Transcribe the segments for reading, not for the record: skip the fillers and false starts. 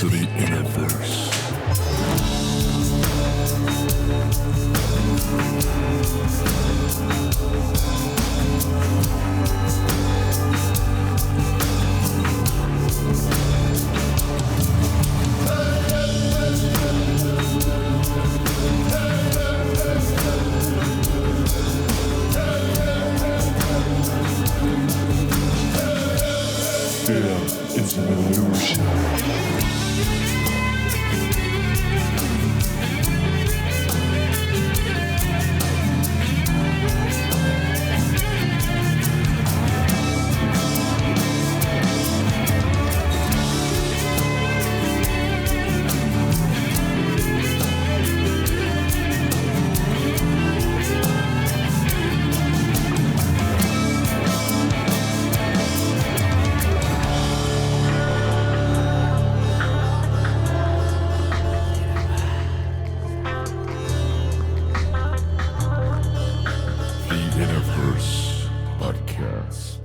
to the InnerVerse. It's an illusion. InnerVerse Podcast.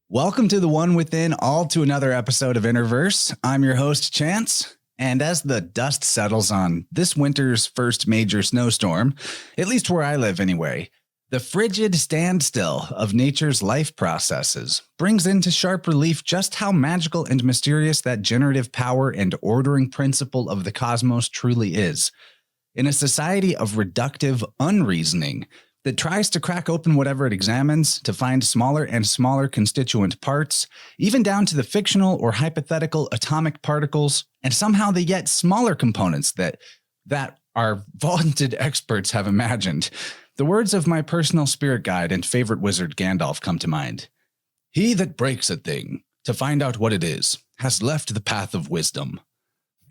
Welcome to the One Within, all to another episode of InnerVerse. I'm your host, Chance, and as the dust settles on this winter's first major snowstorm, at least where I live anyway, the frigid standstill of nature's life processes brings into sharp relief just how magical and mysterious that generative power and ordering principle of the cosmos truly is. In a society of reductive unreasoning that tries to crack open whatever it examines to find smaller and smaller constituent parts, even down to the fictional or hypothetical atomic particles, and somehow the yet smaller components that our vaunted experts have imagined, the words of my personal spirit guide and favorite wizard Gandalf come to mind. He that breaks a thing to find out what it is has left the path of wisdom.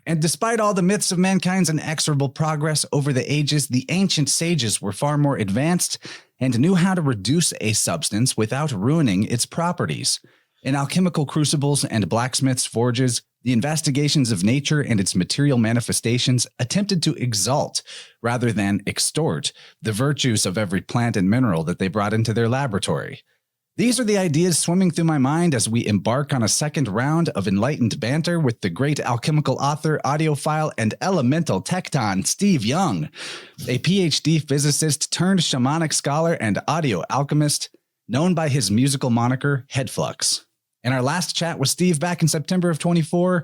And despite all the myths of mankind's inexorable progress over the ages, the ancient sages were far more advanced and knew how to reduce a substance without ruining its properties. In alchemical crucibles and blacksmiths' forges, the investigations of nature and its material manifestations attempted to exalt, rather than extort, the virtues of every plant and mineral that they brought into their laboratory. These are the ideas swimming through my mind as we embark on a second round of enlightened banter with the great alchemical author, audiophile, and elemental tecton, Steve Young, a PhD physicist turned shamanic scholar and audio alchemist, known by his musical moniker, Hedflux. In our last chat with Steve back in September of 24,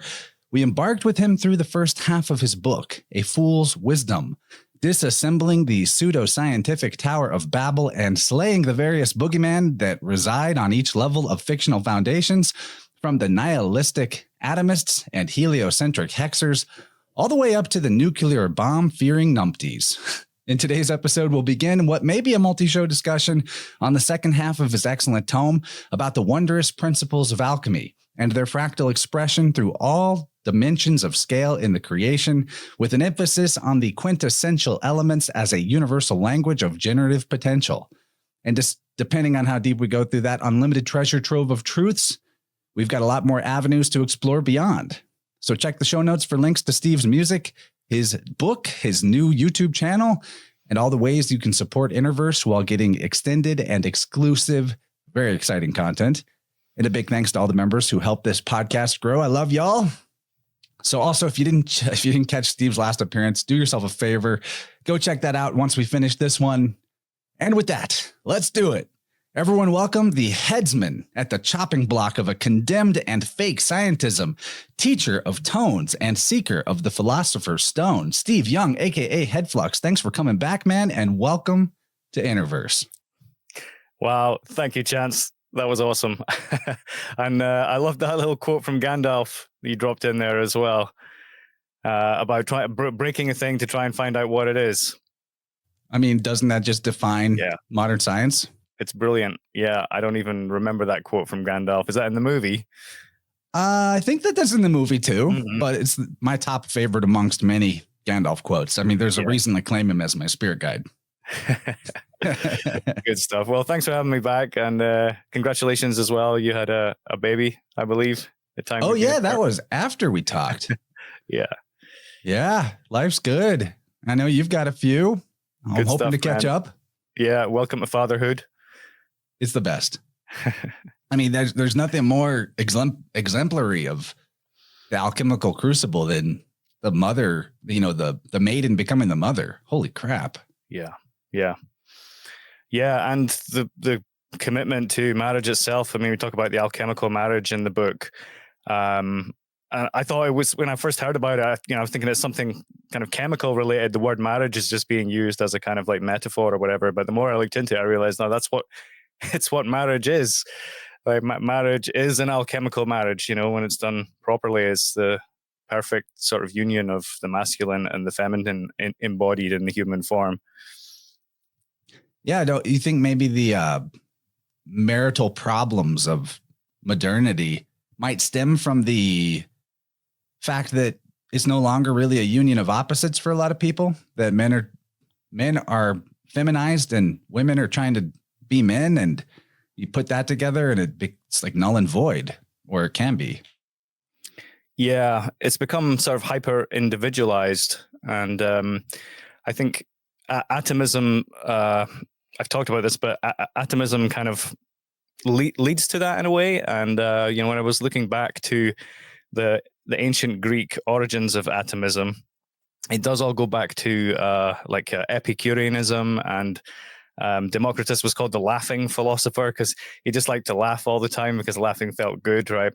we embarked with him through the first half of his book, A Fool's Wisdom, disassembling the pseudo-scientific Tower of Babel and slaying the various boogeymen that reside on each level of fictional foundations, from the nihilistic atomists and heliocentric hexers, all the way up to the nuclear bomb-fearing numpties. In today's episode, we'll begin what may be a multi-show discussion on the second half of his excellent tome about the wondrous principles of alchemy and their fractal expression through all dimensions of scale in the creation, with an emphasis on the quintessential elements as a universal language of generative potential. And just depending on how deep we go through that unlimited treasure trove of truths, we've got a lot more avenues to explore beyond. So check the show notes for links to Steve's music, his book, his new YouTube channel, and all the ways you can support InnerVerse while getting extended and exclusive, very exciting content. And a big thanks to all the members who helped this podcast grow. I love y'all. So also, if you didn't catch Steve's last appearance, do yourself a favor. Go check that out once we finish this one. And with that, let's do it. Everyone welcome the headsman at the chopping block of a condemned and fake scientism, teacher of tones and seeker of the philosopher's stone, Steve Young, a.k.a. Hedflux. Thanks for coming back, man, and welcome to InnerVerse. Wow. Thank you, Chance. That was awesome. And I love that little quote from Gandalf that you dropped in there as well, about breaking a thing to try and find out what it is. I mean, doesn't that just define modern science? It's brilliant. Yeah, I don't even remember that quote from Gandalf. Is that in the movie? I think that's in the movie too, but it's my top favorite amongst many Gandalf quotes. I mean, there's a reason I claim him as my spirit guide. Good stuff. Well, thanks for having me back, and congratulations as well. You had a baby, I believe. Oh yeah, that was after we talked. Yeah, life's good. I know you've got a few. I'm hoping to catch up. Yeah, welcome to fatherhood. It's the best. I mean, there's nothing more exemplary of the alchemical crucible than the mother, the maiden becoming the mother. Holy crap. Yeah. And the commitment to marriage itself. I mean, we talk about the alchemical marriage in the book. And I thought it was, when I first heard about it, I was thinking it's something kind of chemical related. The word marriage is just being used as a kind of like metaphor or whatever. But the more I looked into it, I realized, no, it's what marriage is. Like marriage is an alchemical marriage, when it's done properly. It's the perfect sort of union of the masculine and the feminine embodied in the human form. Yeah. Don't you think maybe the marital problems of modernity might stem from the fact that it's no longer really a union of opposites for a lot of people, that men are feminized and women are trying to be men, and you put that together and it's like null and void, or it can be. Yeah, it's become sort of hyper individualized. And I think atomism, I've talked about this, but atomism kind of leads to that in a way. And, when I was looking back to the ancient Greek origins of atomism, it does all go back to Epicureanism, and Democritus was called the laughing philosopher because he just liked to laugh all the time because laughing felt good, right?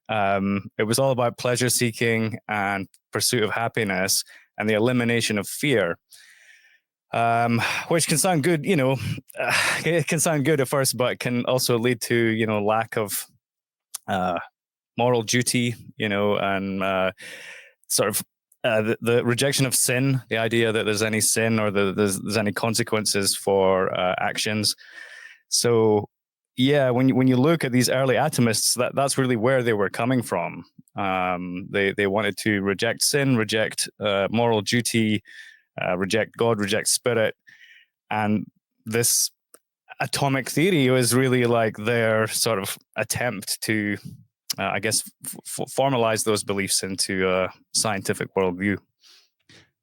It was all about pleasure seeking and pursuit of happiness and the elimination of fear, which can sound good, it can sound good at first, but can also lead to, lack of moral duty, and sort of the rejection of sin, the idea that there's any sin or there's any consequences for actions. So, yeah, when you look at these early atomists, that's really where they were coming from. They wanted to reject sin, reject moral duty, reject God, reject spirit, and this atomic theory was really like their sort of attempt to, I guess, formalize those beliefs into a scientific worldview.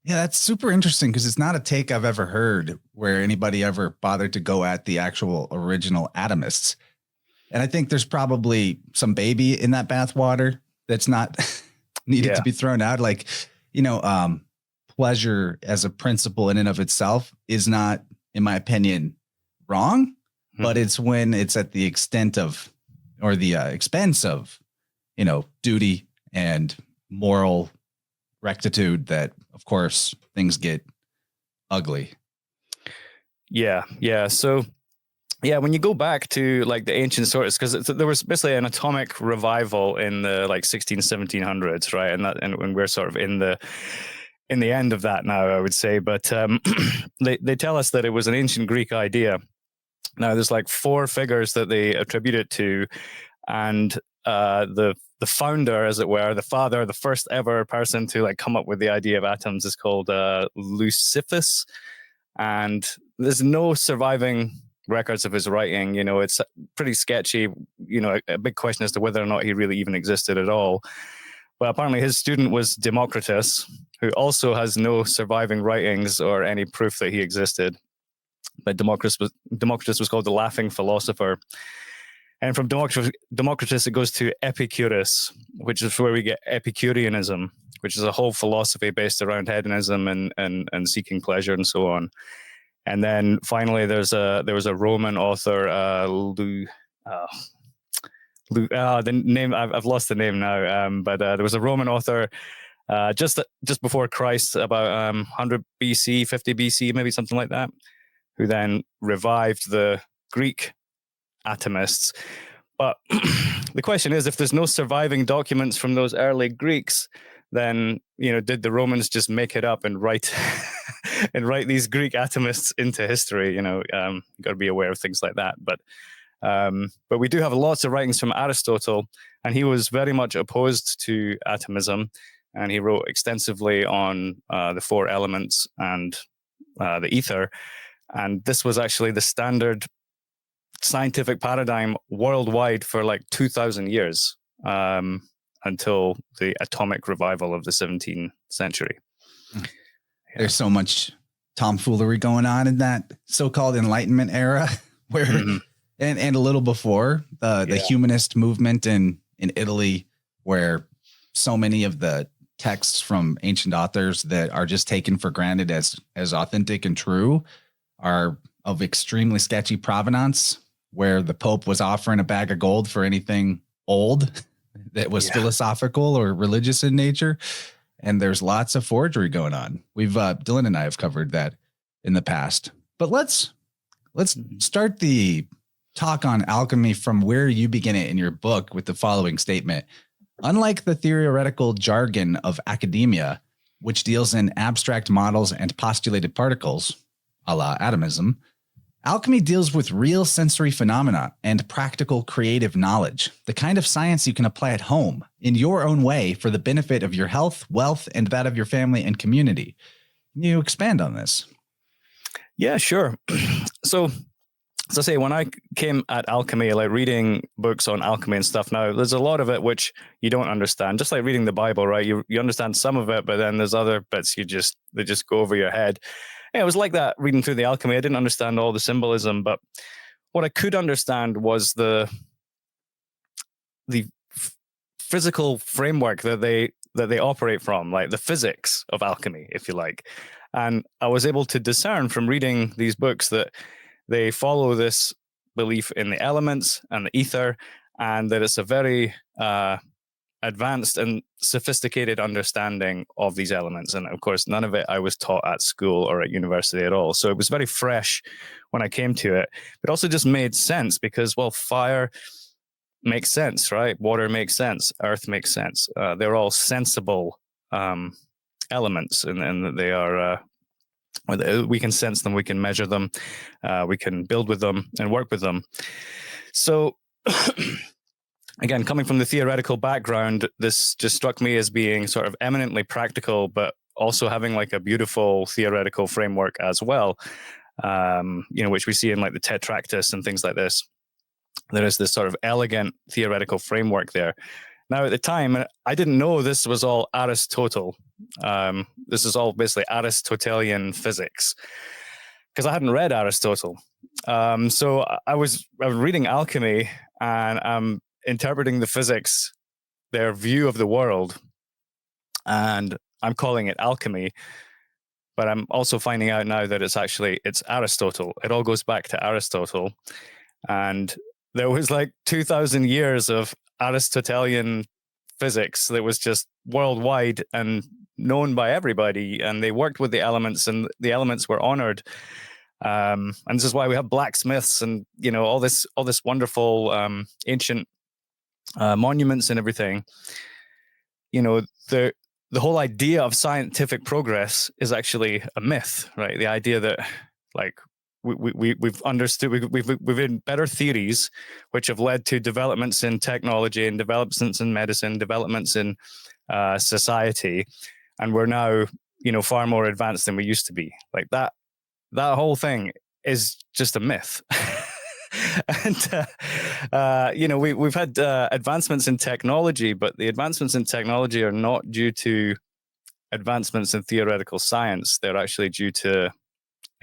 Yeah, that's super interesting because it's not a take I've ever heard where anybody ever bothered to go at the actual original atomists. And I think there's probably some baby in that bathwater that's not needed to be thrown out. Like, pleasure as a principle in and of itself is not, in my opinion, wrong, but it's when it's at the extent of, or the expense of, duty and moral rectitude that, of course, things get ugly. Yeah. So, when you go back to like the ancient sources, because there was basically an atomic revival in the like 1700s, right? And when we're sort of in the end of that now, I would say. But they tell us that it was an ancient Greek idea. Now, there's like 4 figures that they attribute it to, and the founder, as it were, the father, the first ever person to like come up with the idea of atoms, is called Luciferus, and there's no surviving records of his writing. It's pretty sketchy. A big question as to whether or not he really even existed at all. But apparently his student was Democritus, who also has no surviving writings or any proof that he existed. But Democritus was called the laughing philosopher. And from Democritus, it goes to Epicurus, which is where we get Epicureanism, which is a whole philosophy based around hedonism and seeking pleasure and so on. And then finally, there was a Roman author, the name I've lost the name now, but there was a Roman author just before Christ, about 100 BC, 50 BC, maybe something like that, who then revived the Greek atomists. But the question is, if there's no surviving documents from those early Greeks, then did the Romans just make it up and write these Greek atomists into history? Got to be aware of things like that. But we do have lots of writings from Aristotle, and he was very much opposed to atomism, and he wrote extensively on the 4 elements and the ether. And this was actually the standard scientific paradigm worldwide for like 2,000 years, until the atomic revival of the 17th century. There's so much tomfoolery going on in that so-called Enlightenment era where and a little before the humanist movement in Italy, where so many of the texts from ancient authors that are just taken for granted as authentic and true are of extremely sketchy provenance, where the Pope was offering a bag of gold for anything old that was philosophical or religious in nature. And there's lots of forgery going on. We've Dylan and I have covered that in the past. But let's start the talk on alchemy from where you begin it in your book with the following statement. Unlike the theoretical jargon of academia, which deals in abstract models and postulated particles, a la atomism, alchemy deals with real sensory phenomena and practical creative knowledge, the kind of science you can apply at home in your own way for the benefit of your health, wealth, and that of your family and community. Can you expand on this? Yeah, sure. So I say, when I came at alchemy, like reading books on alchemy and stuff, now there's a lot of it which you don't understand. Just like reading the Bible, right? You understand some of it, but then there's other bits they just go over your head. And it was like that reading through the alchemy. I didn't understand all the symbolism, but what I could understand was the physical framework that they operate from, like the physics of alchemy, if you like. And I was able to discern from reading these books that they follow this belief in the elements and the ether, and that it's a very advanced and sophisticated understanding of these elements. And of course, none of it I was taught at school or at university at all. So it was very fresh when I came to it. It also just made sense because, well, fire makes sense, right? Water makes sense. Earth makes sense. They're all sensible elements, and they are we can sense them, we can measure them, we can build with them and work with them. So again, coming from the theoretical background, this just struck me as being sort of eminently practical, but also having like a beautiful theoretical framework as well, which we see in like the Tetractys and things like this. There is this sort of elegant theoretical framework there. Now, at the time, I didn't know this was all Aristotle. This is all basically Aristotelian physics, because I hadn't read Aristotle. So I was reading alchemy, and I'm interpreting the physics, their view of the world, and I'm calling it alchemy. But I'm also finding out now that it's Aristotle. It all goes back to Aristotle. And there was like 2,000 years of Aristotelian physics that was just worldwide and known by everybody, and they worked with the elements, and the elements were honored. And this is why we have blacksmiths and all this wonderful ancient monuments and everything. The whole idea of scientific progress is actually a myth, right? The idea that like we've understood, we've had better theories, which have led to developments in technology and developments in medicine, developments in society, and we're now far more advanced than we used to be. Like that whole thing is just a myth. And we've had advancements in technology, but the advancements in technology are not due to advancements in theoretical science. They're actually due to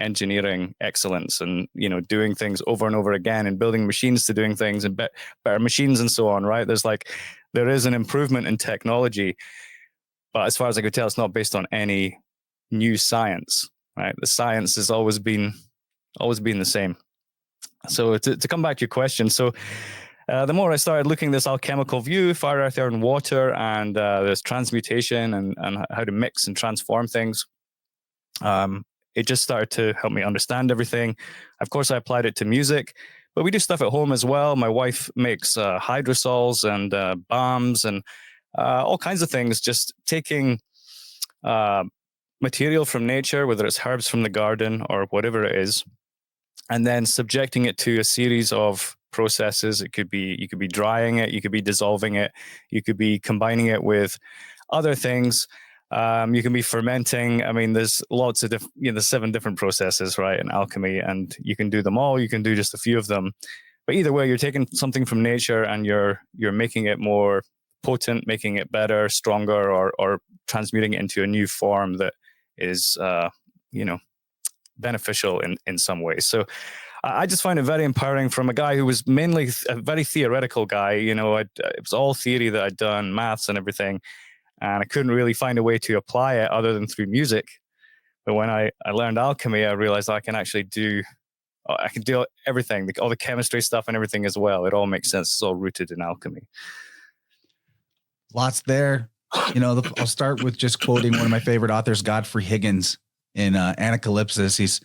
engineering excellence and doing things over and over again, and building machines to doing things, and better machines and so on, right? There is an improvement in technology, but as far as I could tell, it's not based on any new science, right? The science has always been the same. So to come back to your question, so the more I started looking at this alchemical view, fire, earth, air, and water, and this transmutation and how to mix and transform things, it just started to help me understand everything. Of course, I applied it to music, but we do stuff at home as well. My wife makes hydrosols and balms and all kinds of things, just taking material from nature, whether it's herbs from the garden or whatever it is, and then subjecting it to a series of processes. You could be drying it, you could be dissolving it, you could be combining it with other things. You can be fermenting. I mean, there's lots of there's 7 different processes, right, in alchemy, and you can do them all. You can do just a few of them, but either way, you're taking something from nature and you're making it more potent, making it better, stronger, or transmuting it into a new form that is beneficial in some ways. So I just find it very empowering from a guy who was mainly a very theoretical guy. You know, it was all theory that I'd done, maths and everything, and I couldn't really find a way to apply it other than through music. But when I learned alchemy, I realized I can actually do everything, all the chemistry stuff and everything as well. It all makes sense. It's all rooted in alchemy. Lots there. You know, I'll start with just quoting one of my favorite authors, Godfrey Higgins, in Anacalypsis.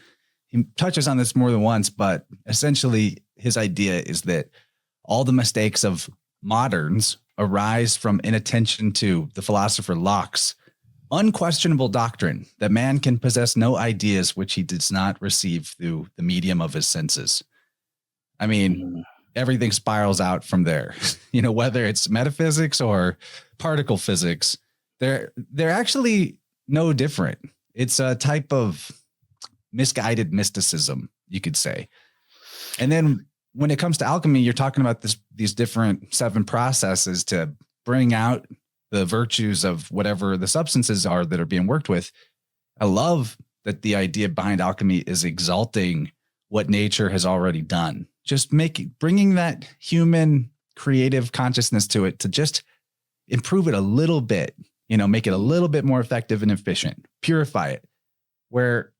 He touches on this more than once, but essentially his idea is that all the mistakes of moderns arise from inattention to the philosopher Locke's unquestionable doctrine that man can possess no ideas which he does not receive through the medium of his senses. I mean, everything spirals out from there. You know, whether it's metaphysics or particle physics, they're actually no different. It's a type of misguided mysticism, you could say. And then when it comes to alchemy, you're talking about these different 7 processes to bring out the virtues of whatever the substances are that are being worked with. I love that the idea behind alchemy is exalting what nature has already done. Just bringing that human creative consciousness to it to just improve it a little bit, you know, make it a little bit more effective and efficient, purify it. Where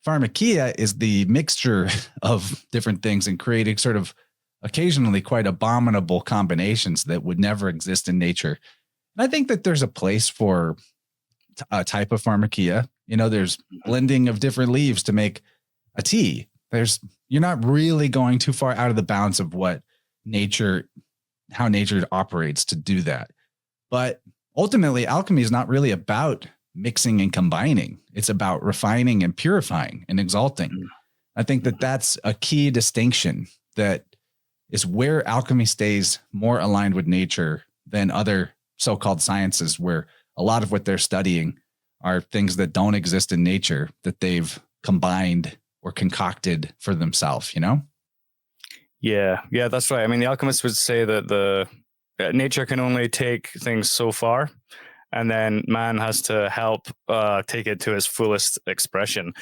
pharmakia is the mixture of different things and creating sort of occasionally quite abominable combinations that would never exist in nature. And I think that there's a place for a type of pharmakia. You know, there's blending of different leaves to make a tea. You're not really going too far out of the bounds of how nature operates to do that. But ultimately, alchemy is not really about mixing and combining. It's about refining and purifying and exalting. I think that that's a key distinction that is where alchemy stays more aligned with nature than other so-called sciences, where a lot of what they're studying are things that don't exist in nature that they've combined or concocted for themselves, you know? Yeah, that's right. I mean, the alchemists would say that nature can only take things so far, and then man has to help take it to its fullest expression.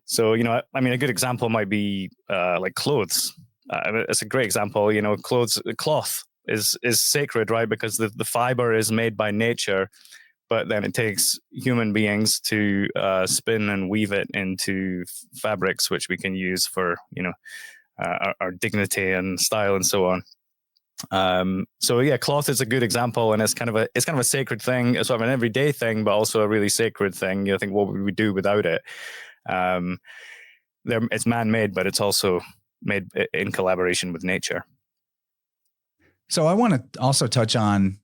So, you know, I mean, a good example might be like clothes. It's a great example. You know, cloth is sacred, right? Because the fiber is made by nature, but then it takes human beings to spin and weave it into fabrics, which we can use for, you know, our dignity and style and so on. So yeah, cloth is a good example, and it's kind of a sacred thing. It's sort of an everyday thing, but also a really sacred thing. You know, I think what would we do without it? It's man-made, but it's also made in collaboration with nature. So I want to also touch on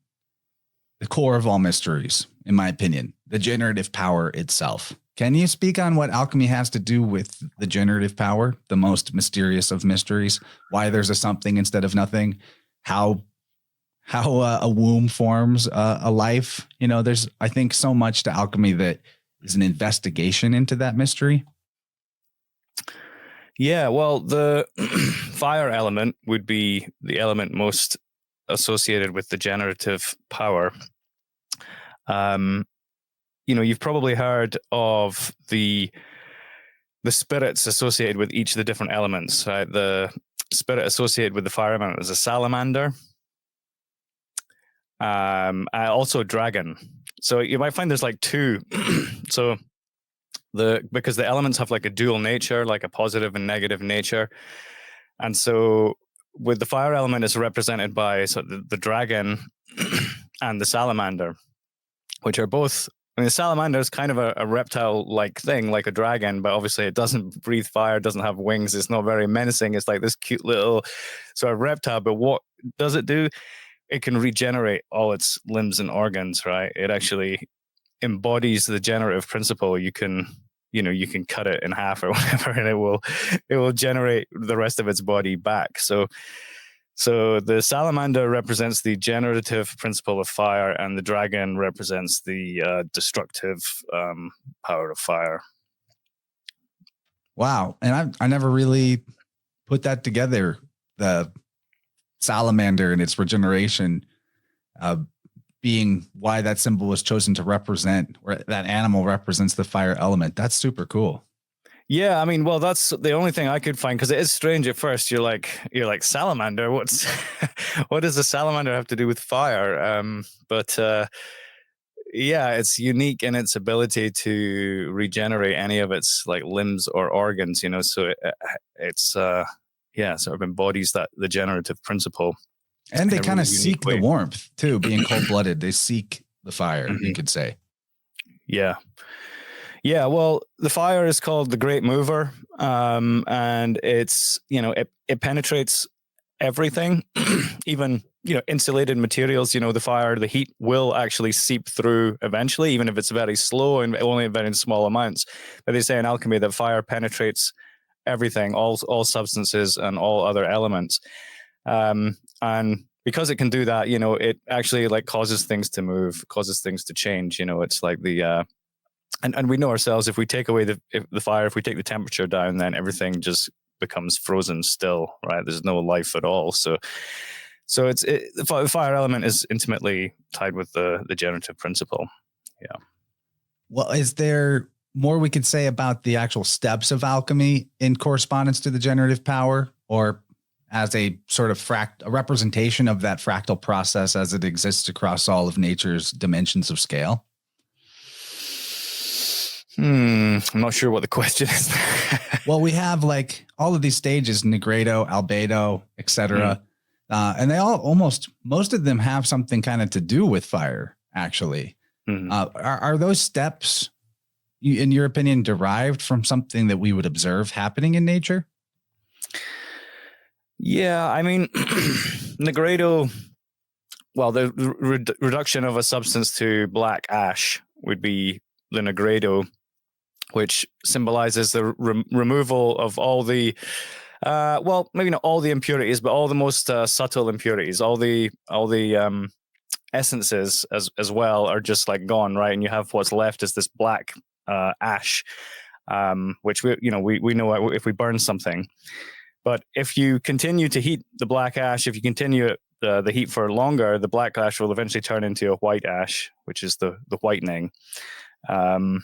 the core of all mysteries, in my opinion, the generative power itself. Can you speak on what alchemy has to do with the generative power, the most mysterious of mysteries? Why there's a something instead of nothing? How a womb forms a life? You know, there's, I think, so much to alchemy that is an investigation into that mystery. Yeah, well, the fire element would be the element most associated with the generative power. You know, you've probably heard of the spirits associated with each of the different elements, right? The spirit associated with the fire element is a salamander, also a dragon. So you might find there's like 2. So because the elements have like a dual nature, like a positive and negative nature. And so with the fire element, it's represented by the dragon and the salamander, which are both, I mean, the salamander is kind of a reptile-like thing, like a dragon, but obviously it doesn't breathe fire, doesn't have wings. It's not very menacing. It's like this cute little sort of reptile. But what does it do? It can regenerate all its limbs and organs, right? It actually embodies the generative principle. You can cut it in half or whatever, and it will generate the rest of its body back. So the salamander represents the generative principle of fire, and the dragon represents the destructive power of fire. Wow. And I never really put that together. The salamander and its regeneration being why that symbol was chosen to represent, or that animal represents the fire element. That's super cool. Yeah, I mean, well, that's the only thing I could find, because it is strange at first. You're like salamander. What's what does a salamander have to do with fire? But yeah, it's unique in its ability to regenerate any of its like limbs or organs. So it's yeah, sort of embodies that the generative principle. And they in a kind of really unique seek the way. warmth too, being cold blooded. They seek the fire, you Mhm. could say. Yeah. Yeah, well, the fire is called the Great Mover, and it's it penetrates everything, even insulated materials. The fire, the heat will actually seep through eventually, even if it's very slow and only in very small amounts. But they say in alchemy that fire penetrates everything, all substances and all other elements, and because it can do that, it actually like causes things to move, causes things to change. It's like the and we know ourselves, if we take away the fire, if we take the temperature down, then everything just becomes frozen still, right? There's no life at all. So the fire element is intimately tied with the generative principle. Yeah. Well, is there more we could say about the actual steps of alchemy in correspondence to the generative power, or as a sort of a representation of that fractal process as it exists across all of nature's dimensions of scale? I'm not sure what the question is. Well, we have like all of these stages: Negredo, Albedo, etc. And they all most of them have something kind of to do with fire, actually. Are those steps, in your opinion, derived from something that we would observe happening in nature? Yeah, I mean, Negredo, well, the reduction of a substance to black ash would be the Negredo, which symbolizes the removal of all the, well, maybe not all the impurities, but all the most subtle impurities, all the essences as well are just like gone, right? And you have what's left is this black ash, which we know if we burn something. But if you continue to heat the black ash, if you continue the heat for longer, the black ash will eventually turn into a white ash, which is the whitening. And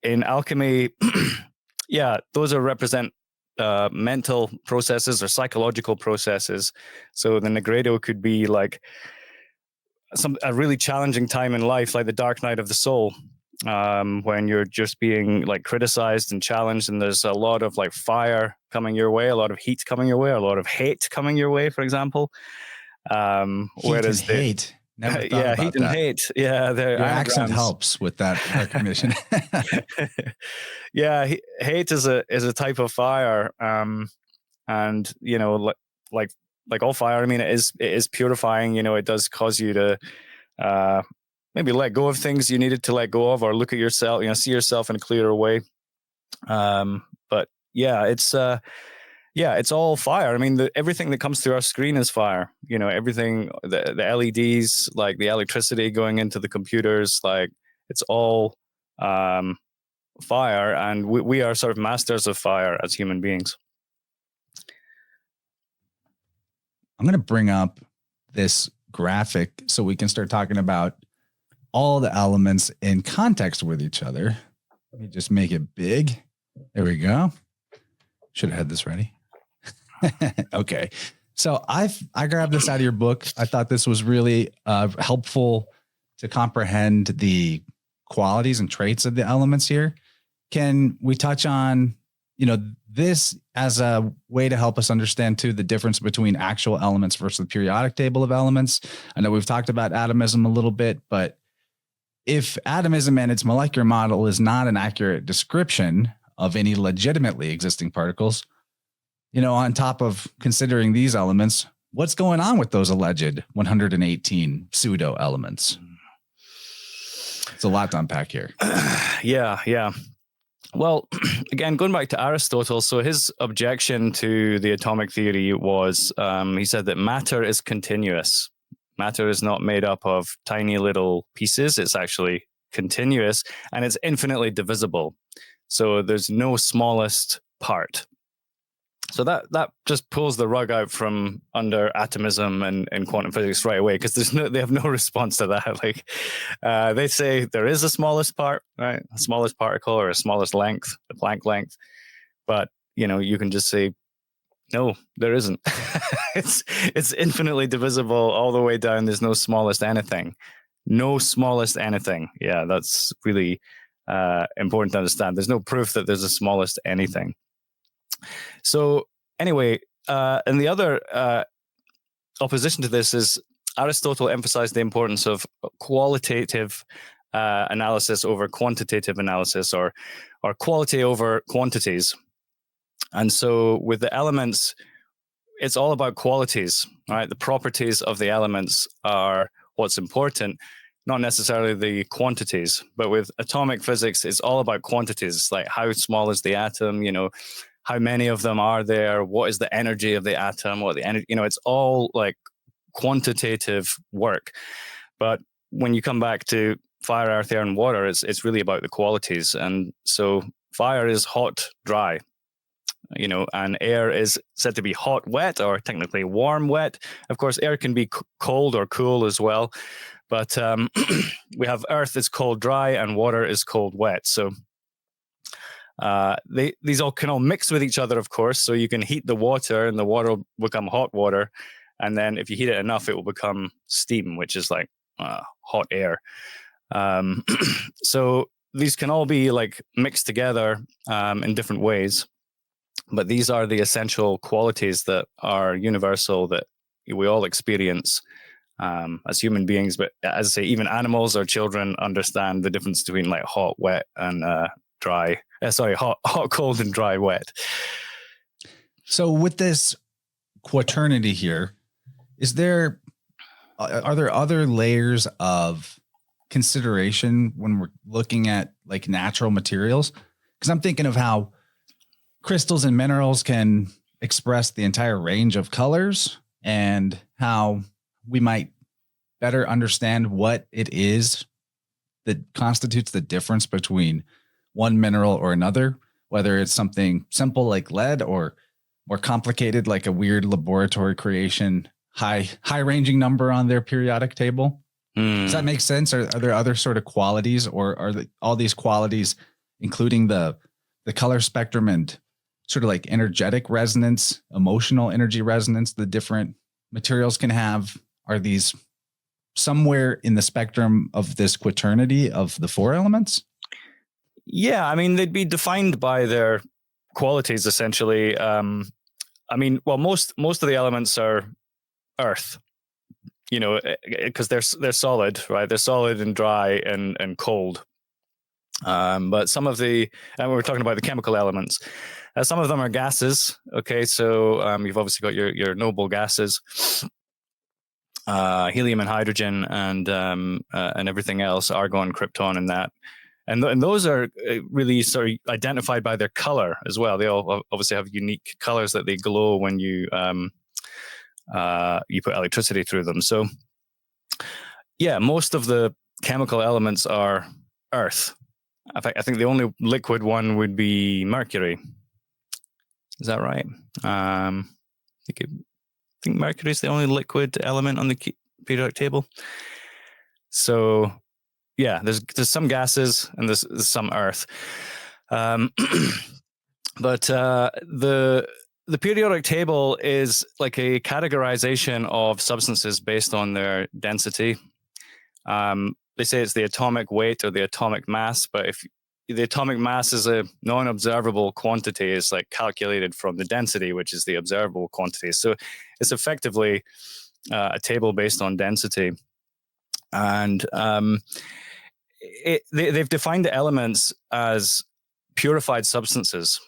in alchemy, yeah, those represent mental processes or psychological processes. So the Negredo could be like a really challenging time in life, like the dark night of the soul, when you're just being like criticized and challenged, and there's a lot of like fire coming your way, a lot of heat coming your way, a lot of hate coming your way, for example. Whereas hate. Never thought yeah, about heat and that. hate. Yeah, Your accent helps with that recognition. Yeah, hate is a type of fire, and like all fire. I mean, it is purifying. It does cause you to maybe let go of things you needed to let go of, or look at yourself, see yourself in a clearer way. But yeah, it's all fire. I mean, everything that comes through our screen is fire. Everything, the LEDs, like the electricity going into the computers, like it's all fire, and we are sort of masters of fire as human beings. I'm going to bring up this graphic so we can start talking about all the elements in context with each other. Let me just make it big. There we go. Should have had this ready. Okay. So I grabbed this out of your book. I thought this was really helpful to comprehend the qualities and traits of the elements here. Can we touch on, this as a way to help us understand too the difference between actual elements versus the periodic table of elements? I know we've talked about atomism a little bit, but if atomism and its molecular model is not an accurate description of any legitimately existing particles, on top of considering these elements, what's going on with those alleged 118 pseudo elements? It's a lot to unpack here. Yeah. Well, again, going back to Aristotle, so his objection to the atomic theory was, he said that matter is continuous. Matter is not made up of tiny little pieces. It's actually continuous, and it's infinitely divisible. So there's no smallest part. So that just pulls the rug out from under atomism and quantum physics right away, because they have no response to that. Like they say there is a smallest part, right? A smallest particle or a smallest length, the Planck length. But you can just say, no, there isn't. it's infinitely divisible all the way down. There's no smallest anything. No smallest anything. Yeah, that's really important to understand. There's no proof that there's a smallest anything. So anyway, and the other opposition to this is Aristotle emphasized the importance of qualitative analysis over quantitative analysis, or quality over quantities. And so with the elements, it's all about qualities, right? The properties of the elements are what's important, not necessarily the quantities. But with atomic physics, it's all about quantities, like how small is the atom, how many of them are there, what is the energy of the atom, what the energy, it's all like quantitative work. But when you come back to fire, earth, air, and water, it's really about the qualities. And so fire is hot, dry, and air is said to be hot, wet, or technically warm, wet. Of course, air can be cold or cool as well. But we have earth is cold, dry, and water is cold, wet. So these all can all mix with each other, of course. So you can heat the water, and the water will become hot water. And then if you heat it enough, it will become steam, which is like hot air. So these can all be like mixed together in different ways. But these are the essential qualities that are universal, that we all experience as human beings. But as I say, even animals or children understand the difference between like hot, wet, and dry. Hot, cold, and dry, wet. So with this quaternity here, are there other layers of consideration when we're looking at like natural materials? Because I'm thinking of how crystals and minerals can express the entire range of colors, and how we might better understand what it is that constitutes the difference between one mineral or another, whether it's something simple like lead or more complicated like a weird laboratory creation, high ranging number on their periodic table. Does that make sense? Are there other sort of qualities, or are all these qualities, including the color spectrum and sort of like energetic resonance, emotional energy resonance, the different materials can have, are these somewhere in the spectrum of this quaternity of the four elements? Yeah, I mean, they'd be defined by their qualities, essentially. Most of the elements are earth, because they're solid, right? They're solid and dry and cold. But some of and we're talking about the chemical elements. Some of them are gases. Okay, so you've obviously got your noble gases, helium and hydrogen, and everything else, argon, krypton, and that. And those are really sort of identified by their color as well. They all obviously have unique colors that they glow when you put electricity through them. So, yeah, most of the chemical elements are earth. In fact, I think the only liquid one would be mercury. Is that right? I think mercury is the only liquid element on the periodic table. So, yeah, there's some gases and there's some earth. But the periodic table is like a categorization of substances based on their density. They say it's the atomic weight or the atomic mass, but if the atomic mass is a non-observable quantity, it's like calculated from the density, which is the observable quantity. So it's effectively a table based on density. And they've defined the elements as purified substances.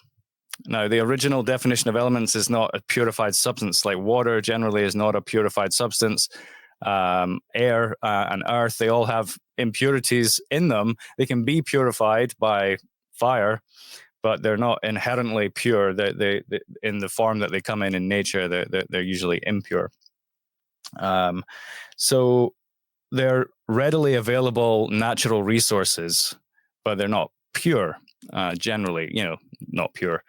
Now, the original definition of elements is not a purified substance. Like water generally is not a purified substance. Air and earth, they all have impurities in them. They can be purified by fire, but they're not inherently pure. They in the form that they come in nature, they're usually impure. So they're readily available natural resources, but they're not pure. Generally, not pure.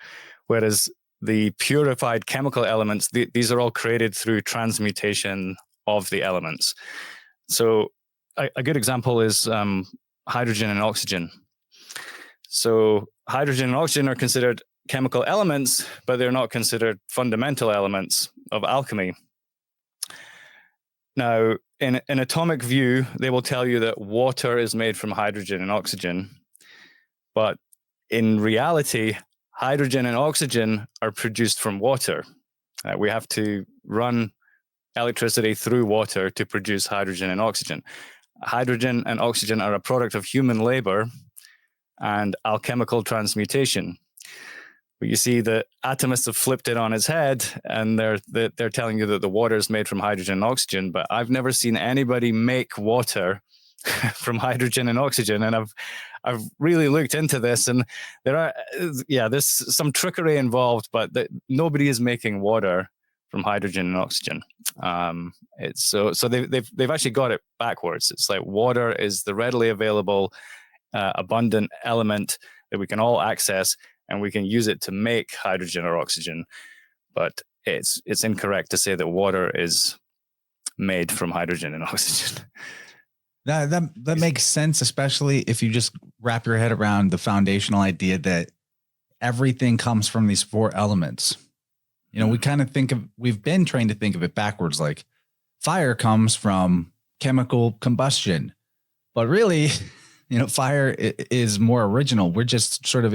Whereas the purified chemical elements, these are all created through transmutation of the elements. So a good example is hydrogen and oxygen. So hydrogen and oxygen are considered chemical elements, but they're not considered fundamental elements of alchemy. Now, in an atomic view, they will tell you that water is made from hydrogen and oxygen. But in reality, hydrogen and oxygen are produced from water. We have to run electricity through water to produce hydrogen and oxygen. Hydrogen and oxygen are a product of human labor and alchemical transmutation. But you see, the atomists have flipped it on its head, and they're telling you that the water is made from hydrogen and oxygen. But I've never seen anybody make water from hydrogen and oxygen, and I've really looked into this, and there's some trickery involved, but nobody is making water from hydrogen and oxygen. It's so they've actually got it backwards. It's like water is the readily available, abundant element that we can all access, and we can use it to make hydrogen or oxygen. But it's incorrect to say that water is made from hydrogen and oxygen. That makes sense, especially if you just wrap your head around the foundational idea that everything comes from these four elements. You know, we've been trained to think of it backwards, like fire comes from chemical combustion, but really, you know, fire is more original. We're just sort of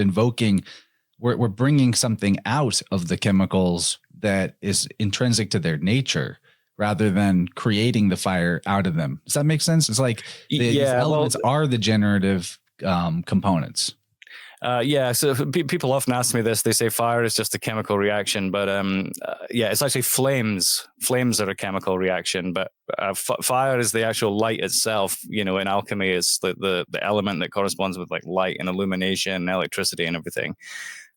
we're bringing something out of the chemicals that is intrinsic to their nature, rather than creating the fire out of them. Does that make sense? It's like these elements are the generative components. So people often ask me this. They say fire is just a chemical reaction, but it's actually flames. Flames are a chemical reaction, but fire is the actual light itself. You know, in alchemy, it's the element that corresponds with like light and illumination and electricity and everything.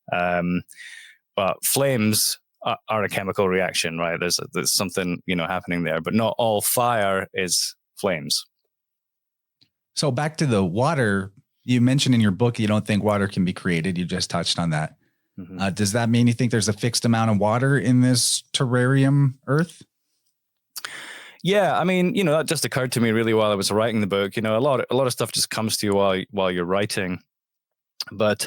But flames are a chemical reaction, right? There's something, you know, happening there, but not all fire is flames. So back to the water, you mentioned in your book, you don't think water can be created. You just touched on that. Mm-hmm. Does that mean you think there's a fixed amount of water in this terrarium Earth? Yeah, I mean, you know, that just occurred to me really while I was writing the book. You know, a lot of stuff just comes to you while you're writing. But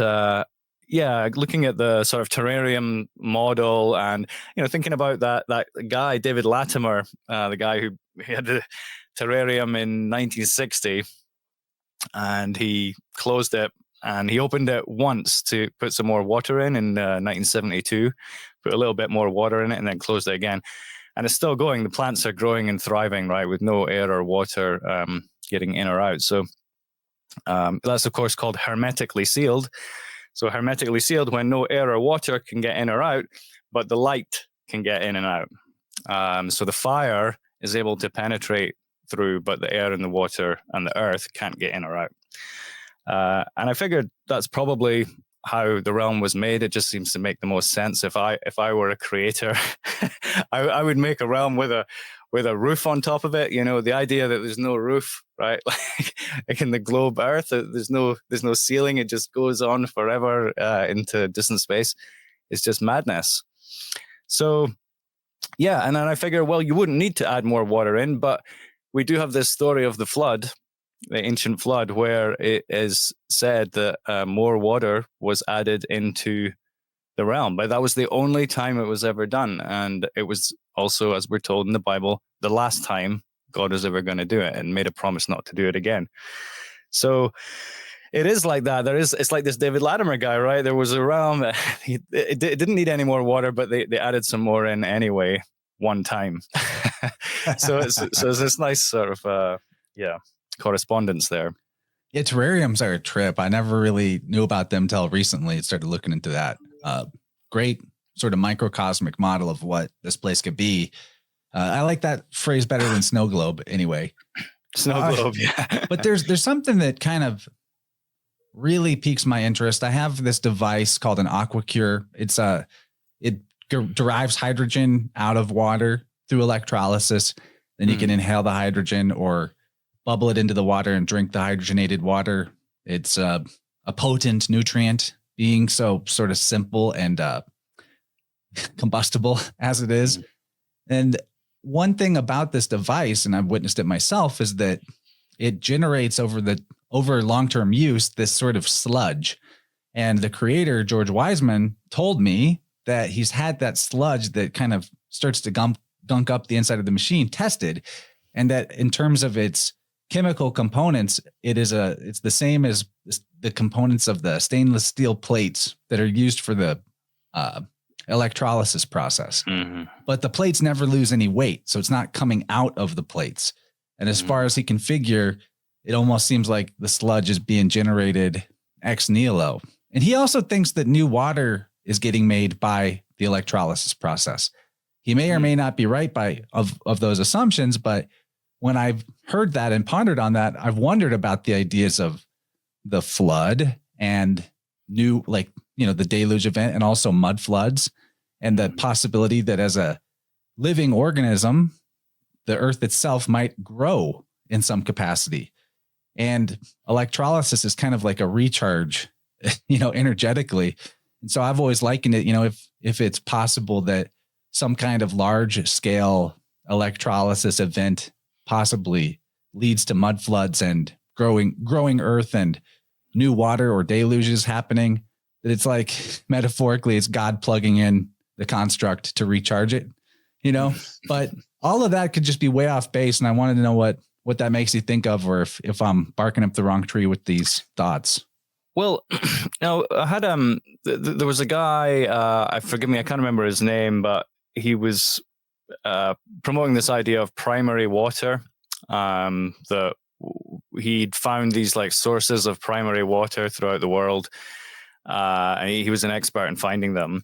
looking at the sort of terrarium model, and you know, thinking about that guy David Latimer, the guy who had the terrarium in 1960, and he closed it, and he opened it once to put some more water in 1972, put a little bit more water in it, and then closed it again. And it's still going. The plants are growing and thriving, right, with no air or water getting in or out. So that's, of course, called hermetically sealed. So hermetically sealed when no air or water can get in or out, but the light can get in and out. So the fire is able to penetrate through, but the air and the water and the earth can't get in or out. And I figured that's probably how the realm was made. It just seems to make the most sense. If I were a creator, I would make a realm with a roof on top of it. You know, the idea that there's no roof, right? Like in the globe Earth, there's no ceiling. It just goes on forever into distant space. It's just madness. So, yeah. And then I figure, well, you wouldn't need to add more water in, but we do have this story of the flood, the ancient flood, where it is said that more water was added into the realm, but that was the only time it was ever done. And it was also, as we're told in the Bible, the last time God was ever going to do it, and made a promise not to do it again. So it is like that. It's like this David Latimer guy, right? There was a realm that it didn't need any more water, but they added some more in anyway, one time. so it's this nice sort of, correspondence there. Yeah, terrariums are a trip. I never really knew about them till recently. Started looking into that. Great sort of microcosmic model of what this place could be. I like that phrase better than snow globe anyway. Snow globe, yeah. But there's something that kind of really piques my interest. I have this device called an aquacure. It derives hydrogen out of water through electrolysis. Then you can inhale the hydrogen or bubble it into the water and drink the hydrogenated water. It's a potent nutrient, being so sort of simple and combustible as it is. And one thing about this device, and I've witnessed it myself, is that it generates over long-term use this sort of sludge. And the creator, George Wiseman, told me that he's had that sludge that kind of starts to gunk up the inside of the machine tested, and that in terms of its chemical components, it's the same as the components of the stainless steel plates that are used for the electrolysis process. Mm-hmm. But the plates never lose any weight, so it's not coming out of the plates. And as far as he can figure, it almost seems like the sludge is being generated ex nihilo. And he also thinks that new water is getting made by the electrolysis process. He may or may not be right of those assumptions, but when I've heard that and pondered on that, I've wondered about the ideas of the flood and the deluge event, and also mud floods, and the possibility that as a living organism, the earth itself might grow in some capacity. And electrolysis is kind of like a recharge, energetically. And so I've always likened it, if it's possible that some kind of large scale electrolysis event possibly leads to mud floods and growing earth and new water or deluges happening, that it's like metaphorically it's God plugging in the construct to recharge it, but all of that could just be way off base. And I wanted to know what that makes you think of, or if I'm barking up the wrong tree with these thoughts. Well, I had there was a guy, forgive me, I can't remember his name, but he was promoting this idea of primary water. He'd found these like sources of primary water throughout the world, and he was an expert in finding them.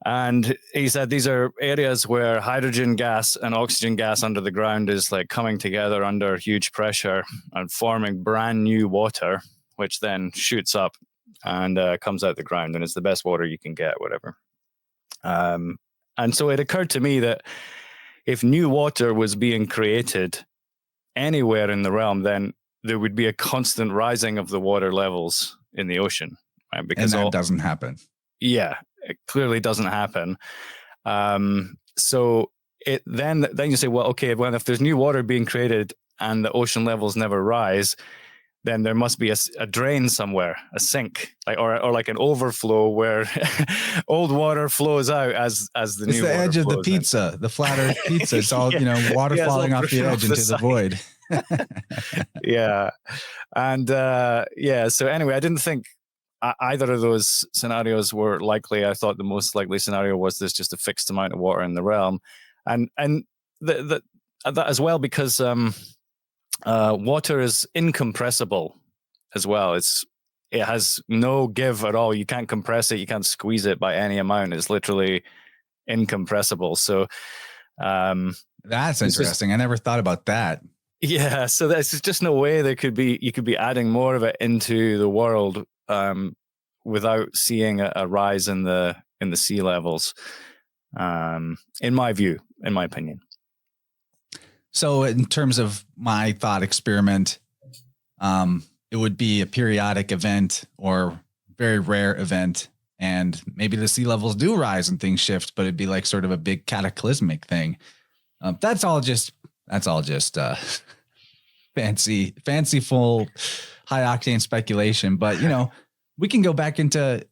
And he said these are areas where hydrogen gas and oxygen gas under the ground is like coming together under huge pressure and forming brand new water, which then shoots up and comes out the ground, and it's the best water you can get, whatever. And so it occurred to me that if new water was being created anywhere in the realm, then there would be a constant rising of the water levels in the ocean. Right? Because that doesn't happen. Yeah, it clearly doesn't happen. So then you say, well, okay, well, if there's new water being created and the ocean levels never rise, then there must be a drain somewhere, a sink, or like an overflow where old water flows out as the new water. It's the edge of the pizza, the flat earth pizza. It's all, water falling off the edge into the void. Yeah. And so anyway, I didn't think either of those scenarios were likely. I thought the most likely scenario was there's just a fixed amount of water in the realm. And that as well, because water is incompressible as well. It has no give at all. You can't compress it. You can't squeeze it by any amount. It's literally incompressible. So that's interesting. I never thought about that. Yeah. So there's just no way you could be adding more of it into the world without seeing a rise in the sea levels. In my view, in my opinion. So in terms of my thought experiment, it would be a periodic event or very rare event. And maybe the sea levels do rise and things shift, but it'd be like sort of a big cataclysmic thing. That's all just fanciful, high octane speculation. But, we can go back into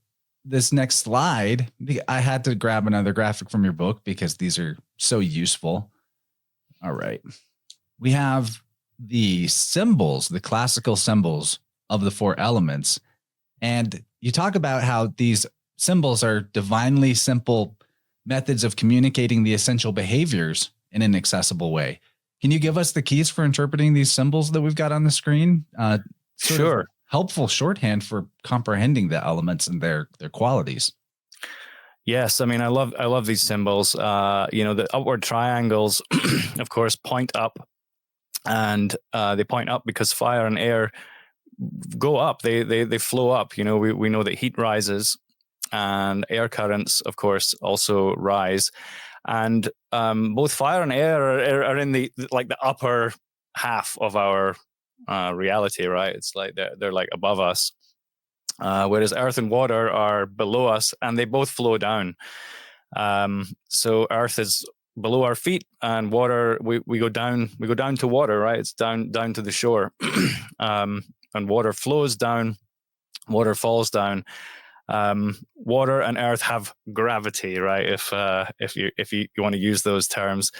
this next slide. I had to grab another graphic from your book because these are so useful. All right. We have the symbols, the classical symbols of the four elements. And you talk about how these symbols are divinely simple methods of communicating the essential behaviors in an accessible way. Can you give us the keys for interpreting these symbols that we've got on the screen? Sure. Helpful shorthand for comprehending the elements and their qualities. Yes, I mean, I love these symbols. The upward triangles, of course, point up, and they point up because fire and air go up. They flow up. We know that heat rises, and air currents, of course, also rise. And both fire and air are in the upper half of our reality, right? It's like they're like above us. Whereas earth and water are below us, and they both flow down. So Earth is below our feet, and water, we go down to water, right? It's down to the shore. And water flows down, water falls down. Water and earth have gravity, right? If you want to use those terms,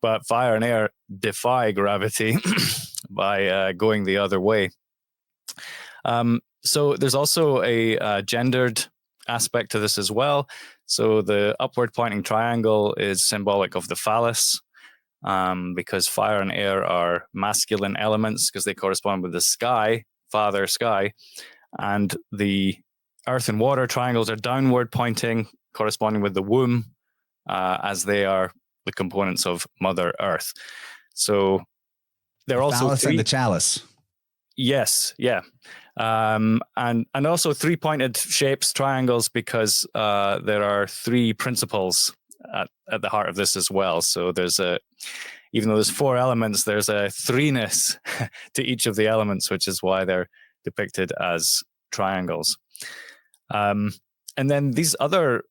but fire and air defy gravity by going the other way. So there's also a gendered aspect to this as well. So the upward pointing triangle is symbolic of the phallus, because fire and air are masculine elements because they correspond with the sky, father sky, and the earth and water triangles are downward pointing, corresponding with the womb, as they are the components of Mother Earth. So they're The also phallus and the chalice. Yes, yeah. And also three-pointed shapes, triangles, because there are three principles at the heart of this as well. So even though there's four elements, there's a threeness to each of the elements, which is why they're depicted as triangles. And then these other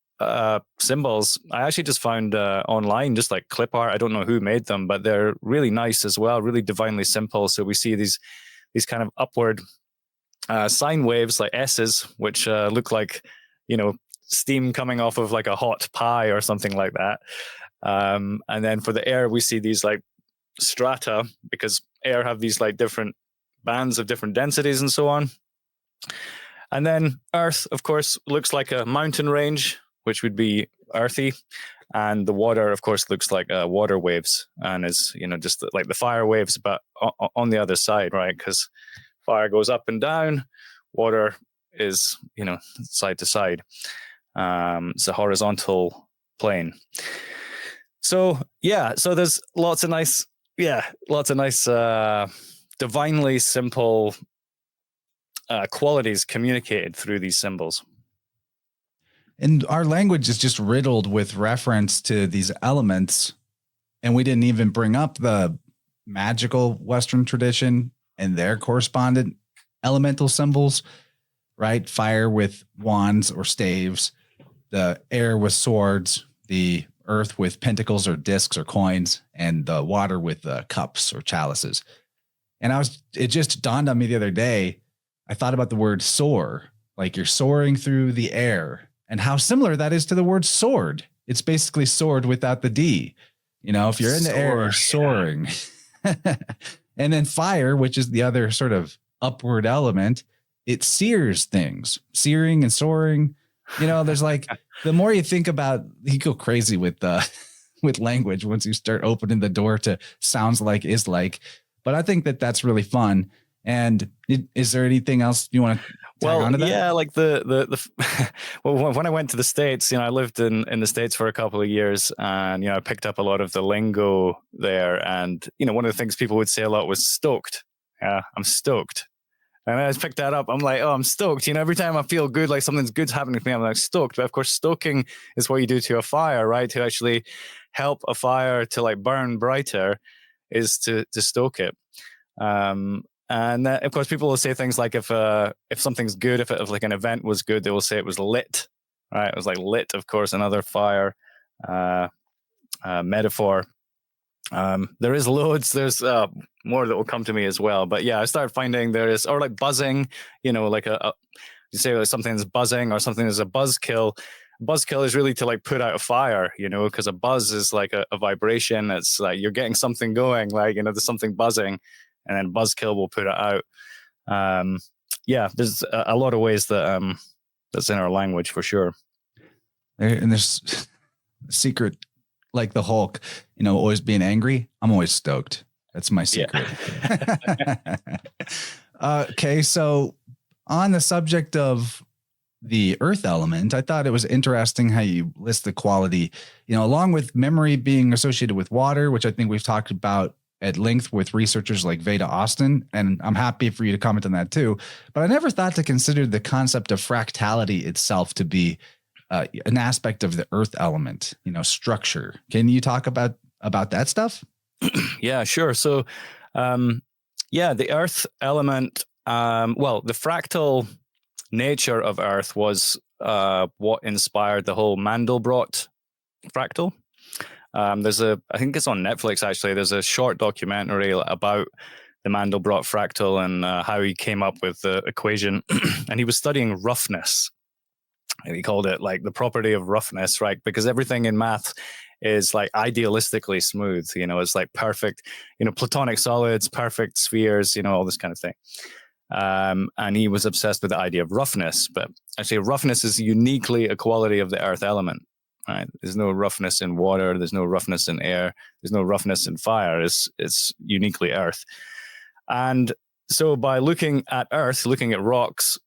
symbols, I actually just found online, just like clip art. I don't know who made them, but they're really nice as well, really divinely simple. So we see these kind of upward sine waves like S's, which look like, steam coming off of like a hot pie or something like that. And then for the air, we see these like strata, because air have these like different bands of different densities and so on. And then earth, of course, looks like a mountain range, which would be earthy. And the water, of course, looks like water waves, and is, just like the fire waves, but on the other side, right? Because fire goes up and down, water is, side to side. It's a horizontal plane. So there's lots of nice, divinely simple qualities communicated through these symbols. And our language is just riddled with reference to these elements. And we didn't even bring up the magical Western tradition and their correspondent elemental symbols, right? Fire with wands or staves, the air with swords, the earth with pentacles or discs or coins, and the water with cups or chalices. And it just dawned on me the other day. I thought about the word soar, like you're soaring through the air, and how similar that is to the word sword. It's basically sword without the D. If you're in the air, you're soaring. And then fire, which is the other sort of upward element, it sears things, searing and soaring. There's like, the more you think about, you go crazy with language once you start opening the door to sounds like, is like. But I think that that's really fun. And is there anything else you want to tag onto that? Yeah, like well, when I went to the States, I lived in the States for a couple of years, and I picked up a lot of the lingo there. And one of the things people would say a lot was stoked. Yeah, I'm stoked. And I just picked that up. I'm like, oh, I'm stoked. Every time I feel good, like something's good's happening to me, I'm like stoked. But of course, stoking is what you do to a fire, right? To actually help a fire to like burn brighter is to stoke it. And of course, people will say things like if something's good, if like an event was good, they will say it was lit, right? It was like lit, of course, another fire metaphor. There is loads. There's more that will come to me as well. But yeah, I started finding there is, or like buzzing, like you say like something's buzzing or something is a buzzkill. Buzzkill is really to like put out a fire, because a buzz is like a vibration. It's like you're getting something going, like, there's something buzzing, and then buzzkill will put it out. There's a lot of ways that that's in our language for sure. And there's secret, like the Hulk, always being angry. I'm always stoked. That's my secret. Yeah. Okay. So on the subject of the earth element, I thought it was interesting how you list the quality, along with memory being associated with water, which I think we've talked about at length with researchers like Veda Austin. And I'm happy for you to comment on that too. But I never thought to consider the concept of fractality itself to be an aspect of the earth element, structure. Can you talk about that stuff? Yeah, sure. So, the earth element, the fractal nature of earth was what inspired the whole Mandelbrot fractal. I think it's on Netflix actually. There's a short documentary about the Mandelbrot fractal and how he came up with the equation. And he was studying roughness. And he called it like the property of roughness, right? Because everything in math is like idealistically smooth. It's like perfect, platonic solids, perfect spheres, all this kind of thing. And he was obsessed with the idea of roughness. But actually, roughness is uniquely a quality of the earth element. Right? There's no roughness in water. There's no roughness in air. There's no roughness in fire. It's uniquely earth. And so by looking at earth, looking at rocks,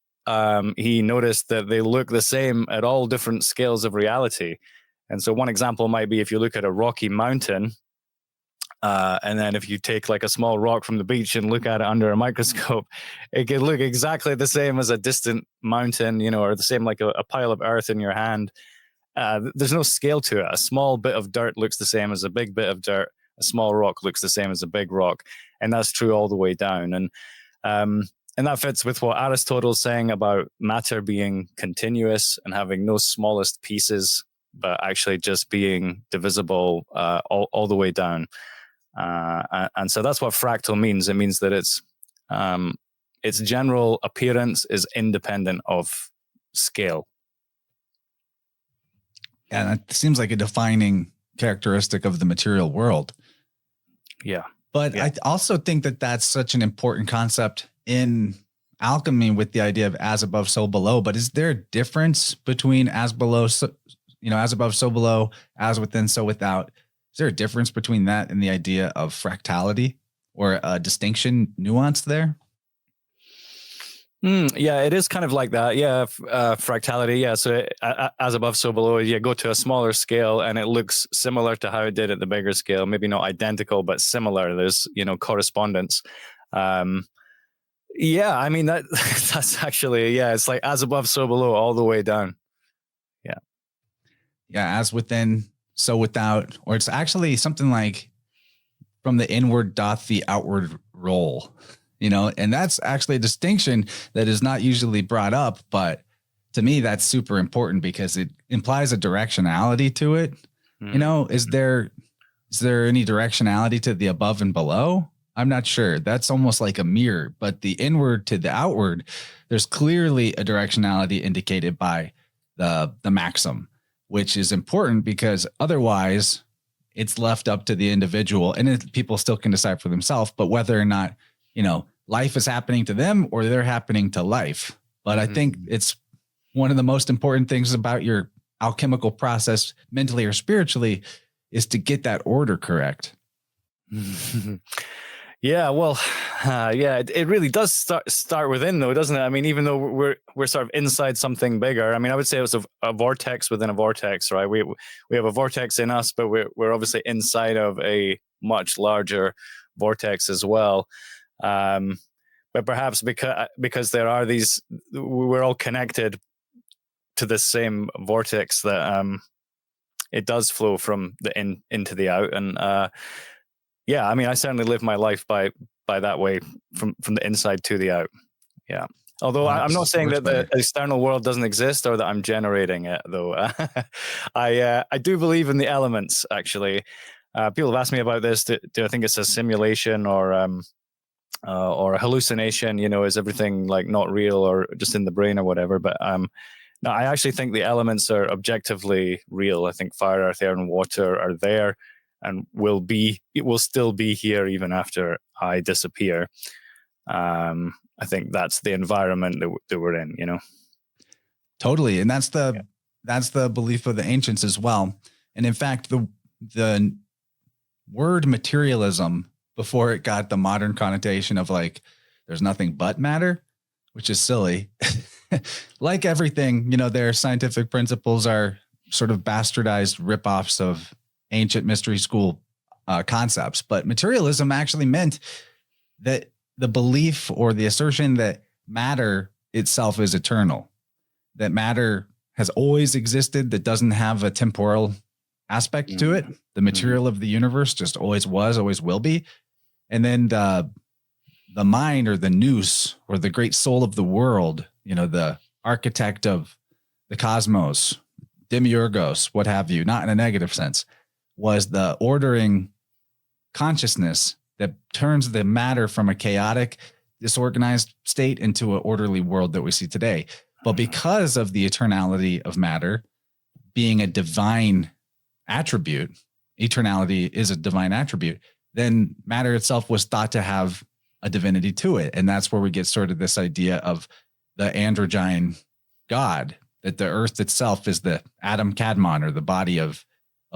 he noticed that they look the same at all different scales of reality. And so one example might be if you look at a rocky mountain, and then if you take like a small rock from the beach and look at it under a microscope, it can look exactly the same as a distant mountain, or the same like a pile of earth in your hand. There's no scale to it. A small bit of dirt looks the same as a big bit of dirt. A small rock looks the same as a big rock. And that's true all the way down. And that fits with what Aristotle's saying about matter being continuous and having no smallest pieces, but actually just being divisible all the way down. And so that's what fractal means. It means that its general appearance is independent of scale. And it seems like a defining characteristic of the material world. Yeah. But I also think that that's such an important concept in alchemy with the idea of as above, so below. But is there a difference between as below, as above, so below, as within, so without? Is there a difference between that and the idea of fractality, or a distinction, nuance there? Yeah, it is kind of like that. Yeah, fractality. Yeah, so as above, so below. You go to a smaller scale, and it looks similar to how it did at the bigger scale. Maybe not identical, but similar. There's correspondence. Yeah, I mean that's actually it's like as above, so below, all the way down. Yeah, as within, so without, or it's actually something like from the inward doth the outward roll. And that's actually a distinction that is not usually brought up, but to me, that's super important because it implies a directionality to it. Mm-hmm. Is there any directionality to the above and below? I'm not sure. That's almost like a mirror, but the inward to the outward, there's clearly a directionality indicated by the maxim, which is important because otherwise it's left up to the individual, and people still can decide for themselves, but whether or not, life is happening to them or they're happening to life. But I think it's one of the most important things about your alchemical process, mentally or spiritually, is to get that order correct. Yeah, well, it really does start within, though, doesn't it? I mean, even though we're sort of inside something bigger. I mean, I would say it was a vortex within a vortex, right? We have a vortex in us, but we're obviously inside of a much larger vortex as well. But perhaps because there are these, we're all connected to the same vortex that it does flow from the in into the out. And I mean, I certainly live my life by that way, from the inside to the out. Yeah. Although I'm not saying that the external world doesn't exist or that I'm generating it, though. I do believe in the elements, actually. People have asked me about this. Do I think it's a simulation or a hallucination? Is everything like not real or just in the brain or whatever? But no, I actually think the elements are objectively real. I think fire, earth, air, and water are there and it will still be here even after I disappear. I think that's the environment that we're in, Totally. And that's the belief of the ancients as well. And in fact, the word materialism, before it got the modern connotation of like, there's nothing but matter, which is silly. Like everything, their scientific principles are sort of bastardized ripoffs of ancient mystery school concepts. But materialism actually meant that the belief or the assertion that matter itself is eternal, that matter has always existed, that doesn't have a temporal aspect to it. The material of the universe just always was, always will be. And then the mind, or the nous, or the great soul of the world, the architect of the cosmos, demiurgos, what have you, not in a negative sense, was the ordering consciousness that turns the matter from a chaotic, disorganized state into an orderly world that we see today. But because of the eternality of matter being a divine attribute, eternality is a divine attribute, then matter itself was thought to have a divinity to it. And that's where we get sort of this idea of the androgyne god, that the earth itself is the Adam Kadmon, or the body of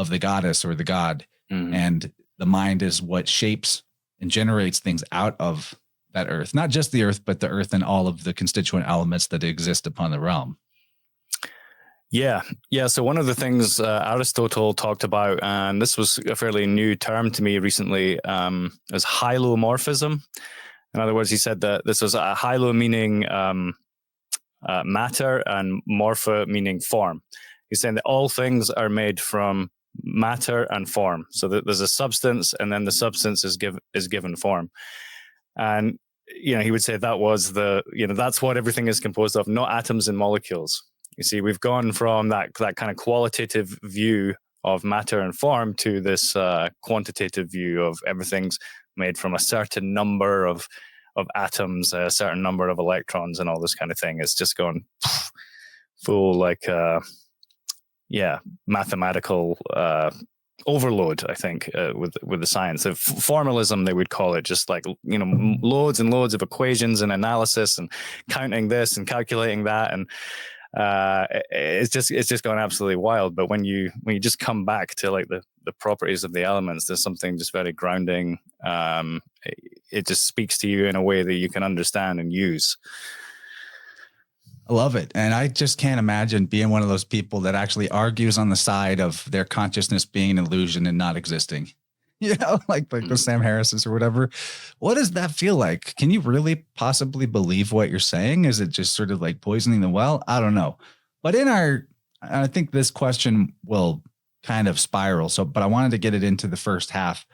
the goddess or the god. And the mind is what shapes and generates things out of that earth, not just the earth, but the earth and all of the constituent elements that exist upon the realm. Yeah. So one of the things Aristotle talked about, and this was a fairly new term to me recently, is hylomorphism. In other words, he said that this was a hylo meaning matter and morpha meaning form. He's saying that all things are made from matter and form. So that there's a substance, and then the substance is given form. And he would say that was that's what everything is composed of, not atoms and molecules. You see, we've gone from that kind of qualitative view of matter and form to this quantitative view of everything's made from a certain number of atoms, a certain number of electrons, and all this kind of thing. It's just gone full mathematical overload, I think, with the science of formalism, they would call it, just like loads and loads of equations and analysis and counting this and calculating that, and it's just gone absolutely wild. But when you just come back to like the properties of the elements, there's something just very grounding. It just speaks to you in a way that you can understand and use. I love it. And I just can't imagine being one of those people that actually argues on the side of their consciousness being an illusion and not existing. Like the Sam Harris's or whatever. What does that feel like? Can you really possibly believe what you're saying? Is it just sort of like poisoning the well? I don't know. But I think this question will kind of spiral. But I wanted to get it into the first half.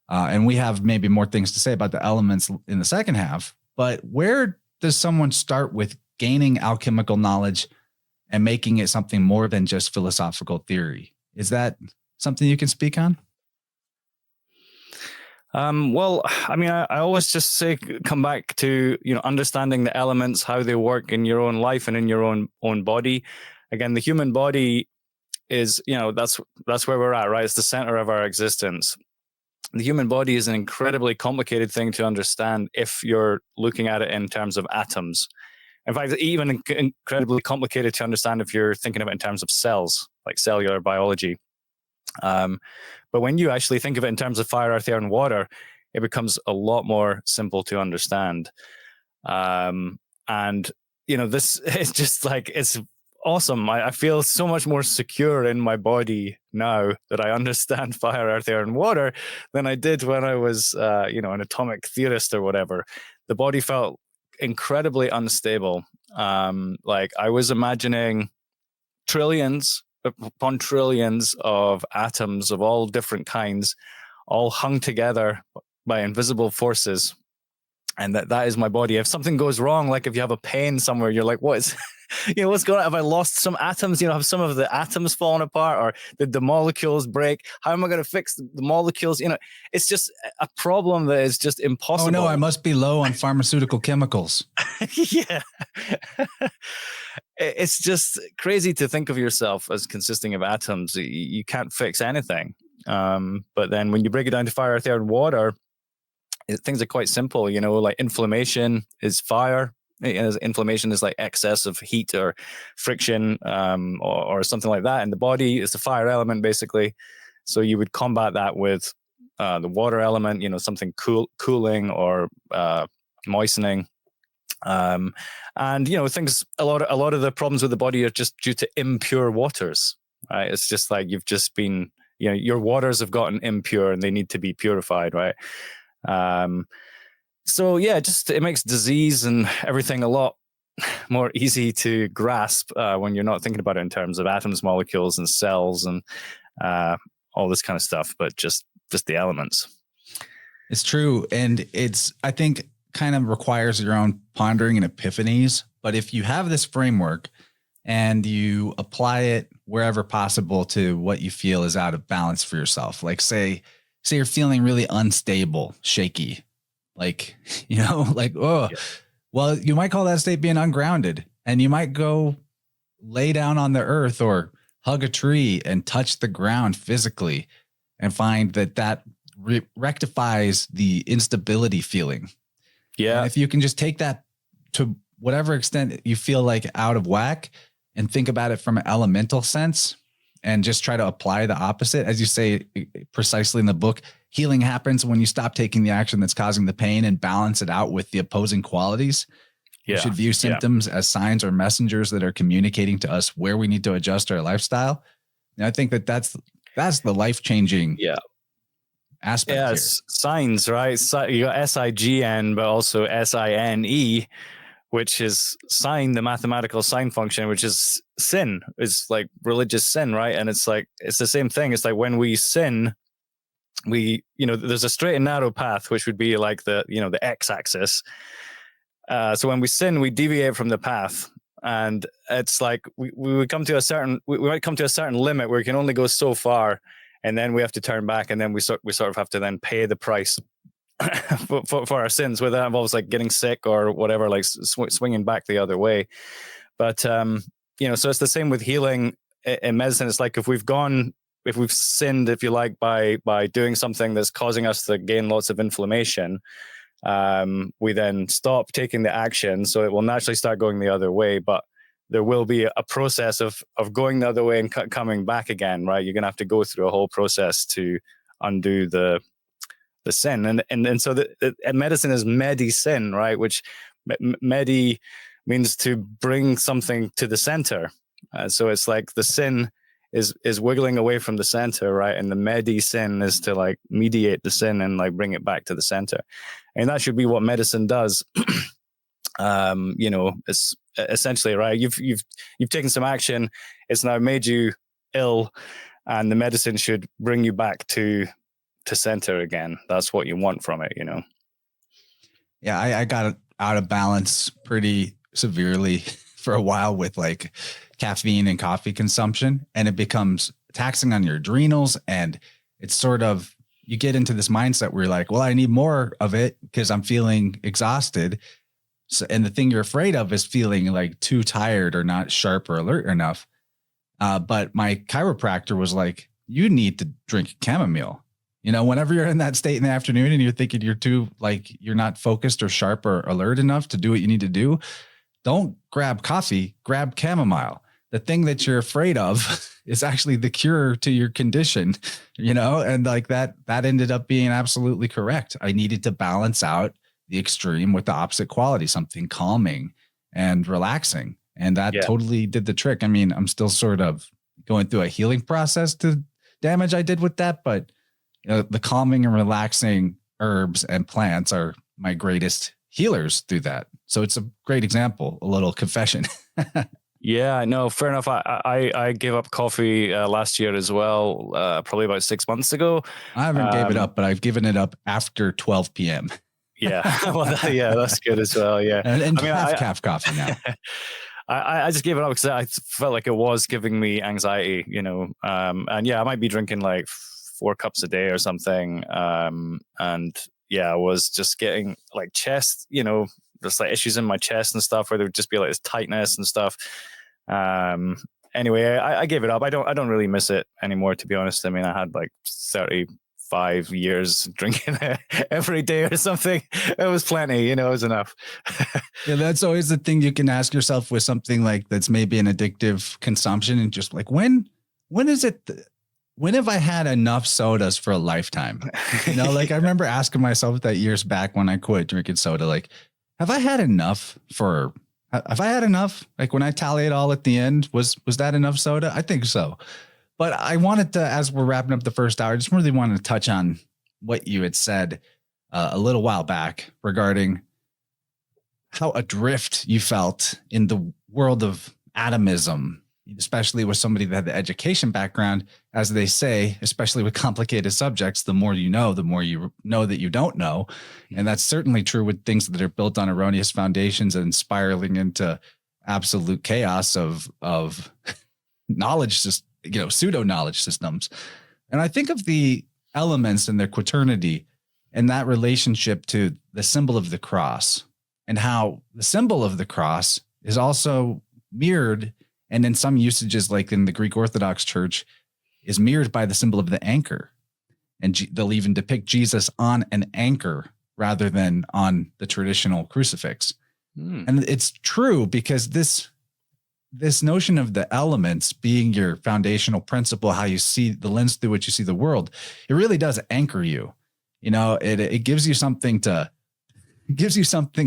And we have maybe more things to say about the elements in the second half. But where does someone start with gaining alchemical knowledge and making it something more than just philosophical theory? Is that something you can speak on? Well, I mean, I always just say, come back to, understanding the elements, how they work in your own life and in your own body. Again, the human body is, that's where we're at, right? It's the center of our existence. The human body is an incredibly complicated thing to understand if you're looking at it in terms of atoms. In fact, even incredibly complicated to understand if you're thinking of it in terms of cells, like cellular biology. But when you actually think of it in terms of fire, earth, air, and water, it becomes a lot more simple to understand. And this is just like, it's awesome. I feel so much more secure in my body now that I understand fire, earth, air, and water than I did when I was, an atomic theorist or whatever. The body felt incredibly unstable. Like I was imagining trillions upon trillions of atoms of all different kinds, all hung together by invisible forces. And that is my body. If something goes wrong, like if you have a pain somewhere, you're like, what is, what's going on? Have I lost some atoms? Have some of the atoms fallen apart, or did the molecules break? How am I going to fix the molecules? It's just a problem that is just impossible. Oh no, I must be low on pharmaceutical chemicals. Yeah. It's just crazy to think of yourself as consisting of atoms. You can't fix anything. But then when you break it down to fire, earth, air, and water, things are quite simple. Like inflammation is fire. Inflammation is like excess of heat or friction, or something like that. And the body is the fire element, basically. So you would combat that with the water element, something cooling or moistening. And things, a lot of the problems with the body are just due to impure waters, right? It's just like you've just been, your waters have gotten impure and they need to be purified, right? So yeah, it makes disease and everything a lot more easy to grasp when you're not thinking about it in terms of atoms, molecules, and cells and all this kind of stuff, but just the elements. It's true. And it's, I think, kind of requires your own pondering and epiphanies. But if you have this framework and you apply it wherever possible to what you feel is out of balance for yourself. Like say you're feeling really unstable, shaky, like, like, oh, well, you might call that state being ungrounded, and you might go lay down on the earth or hug a tree and touch the ground physically and find that rectifies the instability feeling. Yeah. And if you can just take that to whatever extent you feel like out of whack and think about it from an elemental sense and just try to apply the opposite, as you say precisely in the book, healing happens when you stop taking the action that's causing the pain and balance it out with the opposing qualities. Yeah. We should view symptoms as signs or messengers that are communicating to us where we need to adjust our lifestyle. And I think that's the life-changing aspect here. Signs, right? So you got SIGN, but also SINE, which is sign, the mathematical sign function, which is sin, is like religious sin, right? And it's like, it's the same thing. It's like when we sin, there's a straight and narrow path, which would be like the x-axis. So when we sin, we deviate from the path. And it's like we would come to a certain, we might come to a certain limit where we can only go so far, and then we have to turn back, and then we sort of have to then pay the price for our sins, whether that involves like getting sick or whatever, like swinging back the other way. But so it's the same with healing in medicine. It's like if we've sinned, if you like, by doing something that's causing us to gain lots of inflammation, we then stop taking the action, so it will naturally start going the other way. But there will be a process of going the other way and coming back again, right? You're gonna have to go through a whole process to undo the sin, and so medicine is medicine, right? Which medi means to bring something to the center. So it's like the sin is wiggling away from the center, right? And the medicine is to like mediate the sin and like bring it back to the center. And that should be what medicine does. It's essentially, right? You've taken some action. It's now made you ill, and the medicine should bring you back to center again. That's what you want from it, Yeah, I got out of balance pretty severely for a while with like caffeine and coffee consumption, and it becomes taxing on your adrenals, and it's sort of, you get into this mindset where you're like, well, I need more of it because I'm feeling exhausted. So, and the thing you're afraid of is feeling like too tired or not sharp or alert enough. But my chiropractor was like, you need to drink chamomile. Whenever you're in that state in the afternoon and you're thinking you're not focused or sharp or alert enough to do what you need to do, don't grab coffee, grab chamomile. The thing that you're afraid of is actually the cure to your condition, and like that ended up being absolutely correct. I needed to balance out the extreme with the opposite quality, something calming and relaxing. And that totally did the trick. I mean, I'm still sort of going through a healing process to damage I did with that, but the calming and relaxing herbs and plants are my greatest healers through that. So it's a great example, a little confession. Yeah, no, fair enough. I gave up coffee last year as well, probably about 6 months ago. I haven't gave it up, but I've given it up after 12 p.m. Yeah, well, that's good as well. Yeah, and I mean, half coffee now. I just gave it up because I felt like it was giving me anxiety, and yeah, I might be drinking like 4 cups a day or something. And yeah, I was just getting like chest, just like issues in my chest and stuff where there would just be like this tightness and stuff. Anyway, I gave it up. I don't really miss it anymore, to be honest. I mean, I had like 35 years drinking every day or something. It was plenty, it was enough. Yeah, that's always the thing you can ask yourself with something like that's maybe an addictive consumption, and just like, when is it? When have I had enough sodas for a lifetime? Like I remember asking myself that years back when I quit drinking soda, like, have I had enough? Like when I tally it all at the end, was that enough soda? I think so. But I wanted to, as we're wrapping up the first hour, I just really wanted to touch on what you had said a little while back regarding how adrift you felt in the world of atomism, especially with somebody that had the education background. As they say, especially with complicated subjects, the more you know that you don't know. And that's certainly true with things that are built on erroneous foundations and spiraling into absolute chaos of pseudo knowledge systems. And I think of the elements and their quaternity and that relationship to the symbol of the cross, and how the symbol of the cross is also mirrored, and in some usages, like in the Greek Orthodox Church, is mirrored by the symbol of the anchor. And they'll even depict Jesus on an anchor rather than on the traditional crucifix. And it's true, because this notion of the elements being your foundational principle, how you see the lens through which you see the world, it really does anchor you. It gives you something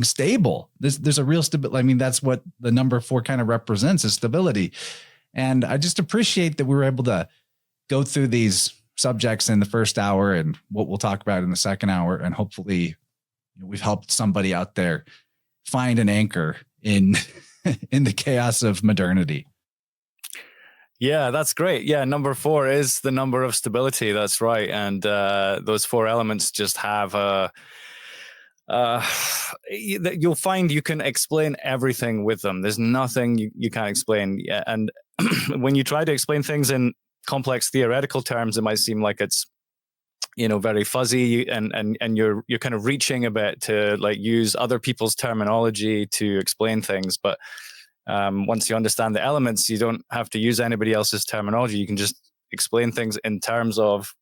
stable. There's a real stability. I mean, that's what the number 4 kind of represents, is stability. And I just appreciate that we were able to go through these subjects in the first hour and what we'll talk about in the second hour. And hopefully we've helped somebody out there find an anchor in the chaos of modernity. Yeah, that's great. Yeah, number 4 is the number of stability. That's right. And those 4 elements just have you'll find you can explain everything with them. There's nothing you can't explain. Yeah, and when you try to explain things in complex theoretical terms, it might seem like it's very fuzzy, and you're kind of reaching a bit to like use other people's terminology to explain things. But once you understand the elements, you don't have to use anybody else's terminology. You can just explain things in terms of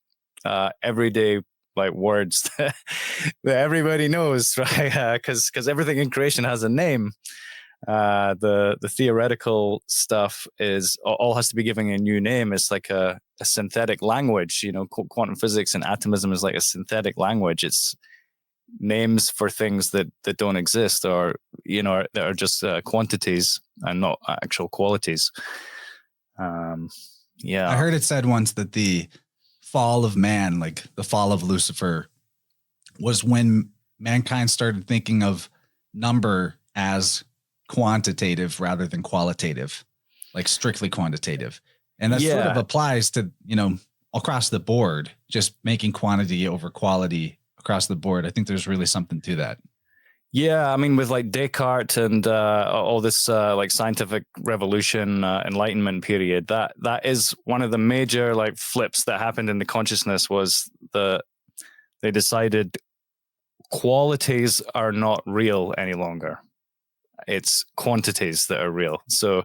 everyday like words that everybody knows, right? Because everything in creation has a name. The theoretical stuff is all has to be given a new name. It's like a synthetic language. Quantum physics and atomism is like a synthetic language. It's names for things that don't exist, or that are just quantities and not actual qualities. Yeah, I heard it said once that the fall of man, like the fall of Lucifer, was when mankind started thinking of number as quantitative rather than qualitative, like strictly quantitative. And that sort of applies to, across the board, just making quantity over quality across the board. I think there's really something to that. Yeah, I mean, with like Descartes and all this like scientific revolution, enlightenment period, that is one of the major like flips that happened in the consciousness, was they decided qualities are not real any longer. It's quantities that are real. So,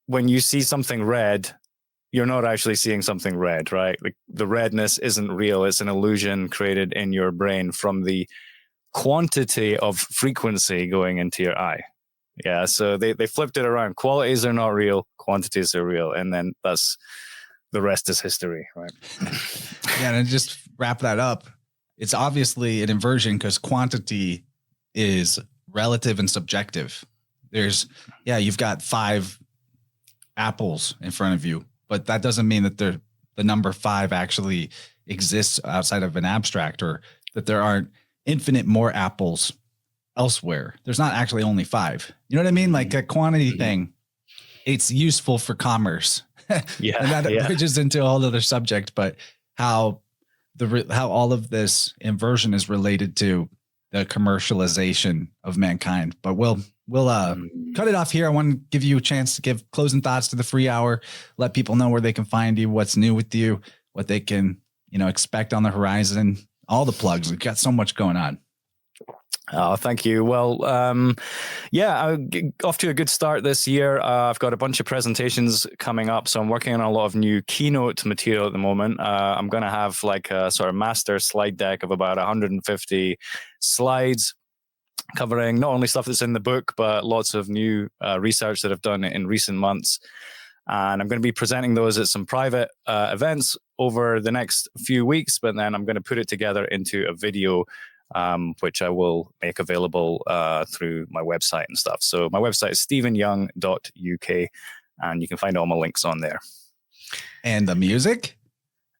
when you see something red, you're not actually seeing something red, right? Like the redness isn't real. It's an illusion created in your brain from the quantity of frequency going into your eye. Yeah, so they flipped it around. Qualities are not real, quantities are real, and then that's the rest is history, right? Yeah, and just wrap that up. It's obviously an inversion, because quantity is relative and subjective. You've got 5 apples in front of you, but that doesn't mean that the number 5 actually exists outside of an abstract, or that there aren't infinite more apples elsewhere. There's not actually only 5. You know what I mean? Like a quantity thing, it's useful for commerce. Yeah. And that bridges into a whole other subject, but how all of this inversion is related to the commercialization of mankind. But we'll cut it off here. I want to give you a chance to give closing thoughts to the free hour, let people know where they can find you, what's new with you, what they can, expect on the horizon, all the plugs. We've got so much going on. Oh, thank you. Well, I'm off to a good start this year. I've got a bunch of presentations coming up, so I'm working on a lot of new keynote material at the moment. I'm going to have like a sort of master slide deck of about 150 slides, covering not only stuff that's in the book, but lots of new research that I've done in recent months. And I'm going to be presenting those at some private events over the next few weeks, but then I'm going to put it together into a video, which I will make available through my website and stuff. So my website is stephenyoung.uk, and you can find all my links on there. And the music?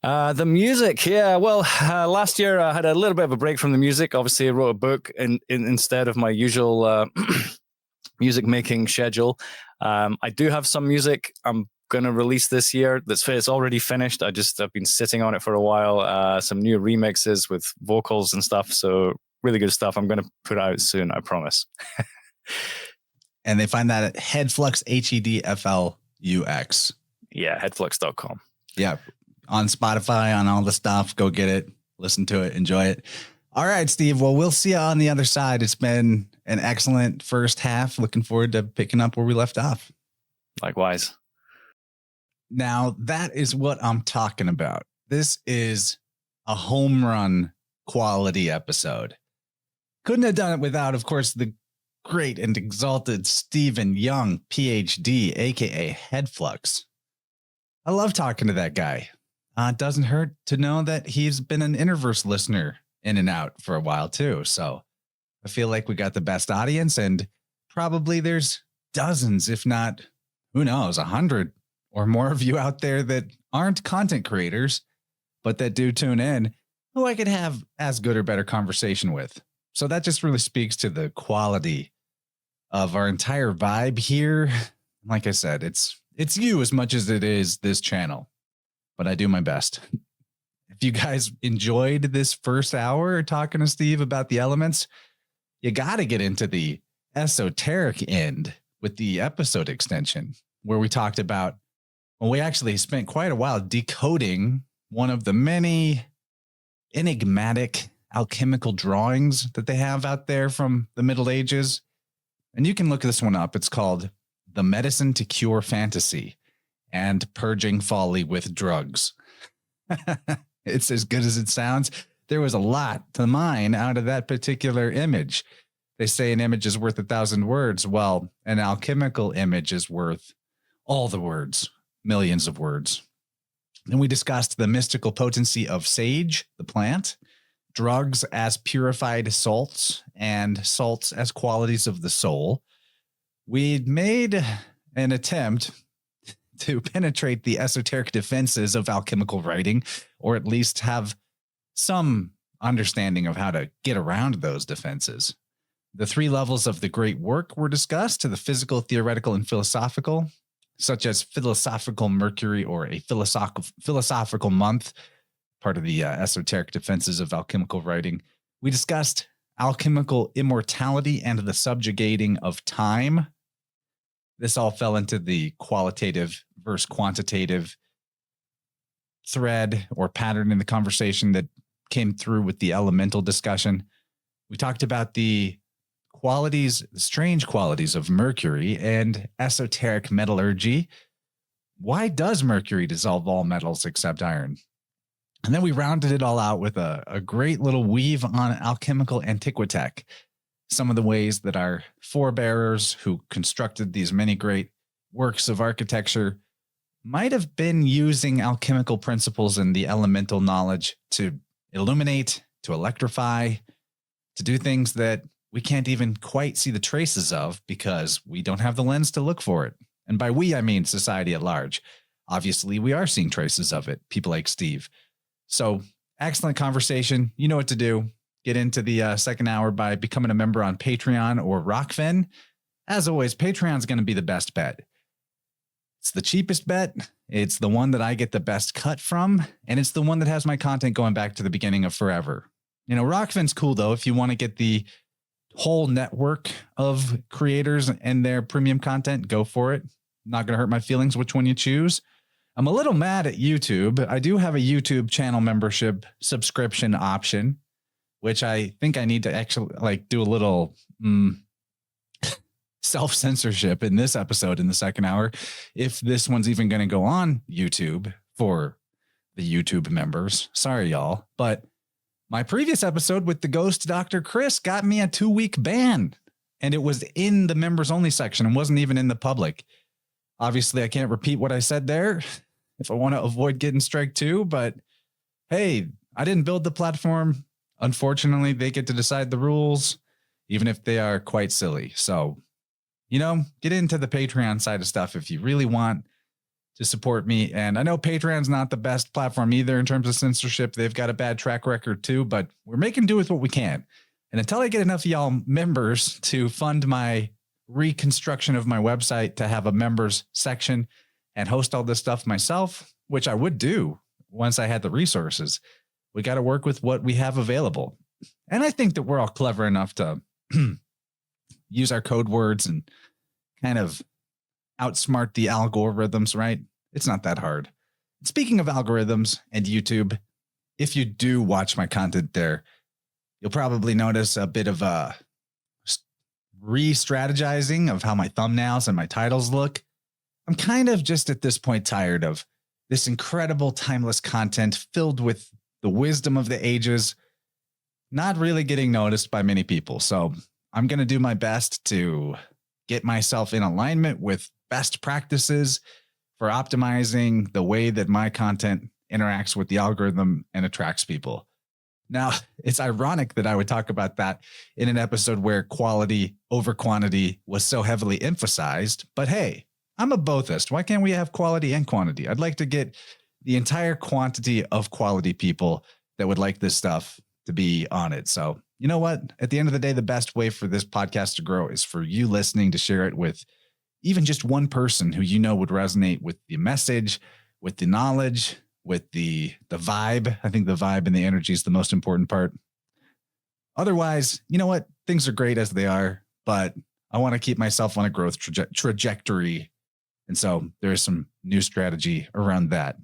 The music, yeah. Well, last year I had a little bit of a break from the music. Obviously, I wrote a book instead of my usual music making schedule. I do have some music I'm going to release this year. It's already finished. I've been sitting on it for a while. Some new remixes with vocals and stuff. So really good stuff. I'm going to put out soon, I promise. And they find that at Hedflux, HEDFL UX. Yeah, hedflux.com. Yeah. On Spotify, on all the stuff. Go get it. Listen to it. Enjoy it. All right, Steve. Well, we'll see you on the other side. It's been an excellent first half. Looking forward to picking up where we left off. Likewise. Now, that is what I'm talking about. This is a home run quality episode. Couldn't have done it without, of course, the great and exalted Stephen Young, PhD, aka Hedflux. I love talking to that guy. It doesn't hurt to know that he's been an InnerVerse listener in and out for a while too. So I feel like we got the best audience, and probably there's dozens, if not, who knows, 100 or more of you out there that aren't content creators, but that do tune in, who I could have as good or better conversation with. So that just really speaks to the quality of our entire vibe here. Like I said, it's you as much as it is this channel, but I do my best. If you guys enjoyed this first hour talking to Steve about the elements, you got to get into the esoteric end with the episode extension, where we talked about, well, we actually spent quite a while decoding one of the many enigmatic alchemical drawings that they have out there from the Middle Ages. And you can look this one up. It's called The Medicine to Cure Fantasy and Purging Folly with Drugs. It's as good as it sounds. There was a lot to mine out of that particular image. They say an image is worth 1,000 words. Well, an alchemical image is worth all the words, millions of words. And we discussed the mystical potency of sage, the plant, drugs as purified salts, and salts as qualities of the soul. We made an attempt to penetrate the esoteric defenses of alchemical writing, or at least have some understanding of how to get around those defenses. The 3 levels of the great work were discussed: the physical, theoretical, and philosophical, such as philosophical Mercury or a philosophical month, part of the esoteric defenses of alchemical writing. We discussed alchemical immortality and the subjugating of time. This all fell into the qualitative versus quantitative thread or pattern in the conversation that came through with the elemental discussion. We talked about the qualities, the strange qualities of mercury and esoteric metallurgy. Why does mercury dissolve all metals except iron? And then we rounded it all out with a great little weave on alchemical antiquitech, some of the ways that our forebearers who constructed these many great works of architecture might have been using alchemical principles and the elemental knowledge to illuminate, to electrify, to do things that we can't even quite see the traces of because we don't have the lens to look for it. And by we, I mean society at large. Obviously, we are seeing traces of it, people like Steve. So excellent conversation. You know what to do. Get into the second hour by becoming a member on Patreon or Rockfin. As always, Patreon's going to be the best bet. It's the cheapest bet. It's the one that I get the best cut from. And it's the one that has my content going back to the beginning of forever. You know, Rockfin's cool, though, if you want to get the whole network of creators and their premium content, go for it. Not going to hurt my feelings which one you choose. I'm a little mad at YouTube. I do have a YouTube channel membership subscription option, which I think I need to actually do a little self-censorship in this episode in the second hour, if this one's even going to go on YouTube for the YouTube members. Sorry, y'all. But my previous episode with the ghost Dr. Chris got me a 2-week ban, and it was in the members only section and wasn't even in the public. Obviously, I can't repeat what I said there if I want to avoid getting strike 2, but hey, I didn't build the platform. Unfortunately, they get to decide the rules, even if they are quite silly. So, you know, get into the Patreon side of stuff if you really want to support me. And I know Patreon's not the best platform either in terms of censorship. They've got a bad track record too, but we're making do with what we can. And until I get enough of y'all members to fund my reconstruction of my website to have a members section and host all this stuff myself, which I would do once I had the resources, we got to work with what we have available. And I think that we're all clever enough to use our code words and kind of outsmart the algorithms, right? It's not that hard. Speaking of algorithms and YouTube, if you do watch my content there, you'll probably notice a bit of a re-strategizing of how my thumbnails and my titles look. I'm kind of just at this point tired of this incredible timeless content filled with the wisdom of the ages, not really getting noticed by many people. So I'm going to do my best to get myself in alignment with best practices for optimizing the way that my content interacts with the algorithm and attracts people. Now, it's ironic that I would talk about that in an episode where quality over quantity was so heavily emphasized, but hey, I'm a bothist. Why can't we have quality and quantity? I'd like to get the entire quantity of quality people that would like this stuff to be on it. So, you know what? At the end of the day, the best way for this podcast to grow is for you listening to share it with even just one person who you know would resonate with the message, with the knowledge, with the vibe. I think the vibe and the energy is the most important part. Otherwise, you know what? Things are great as they are, but I want to keep myself on a growth trajectory. And so there is some new strategy around that.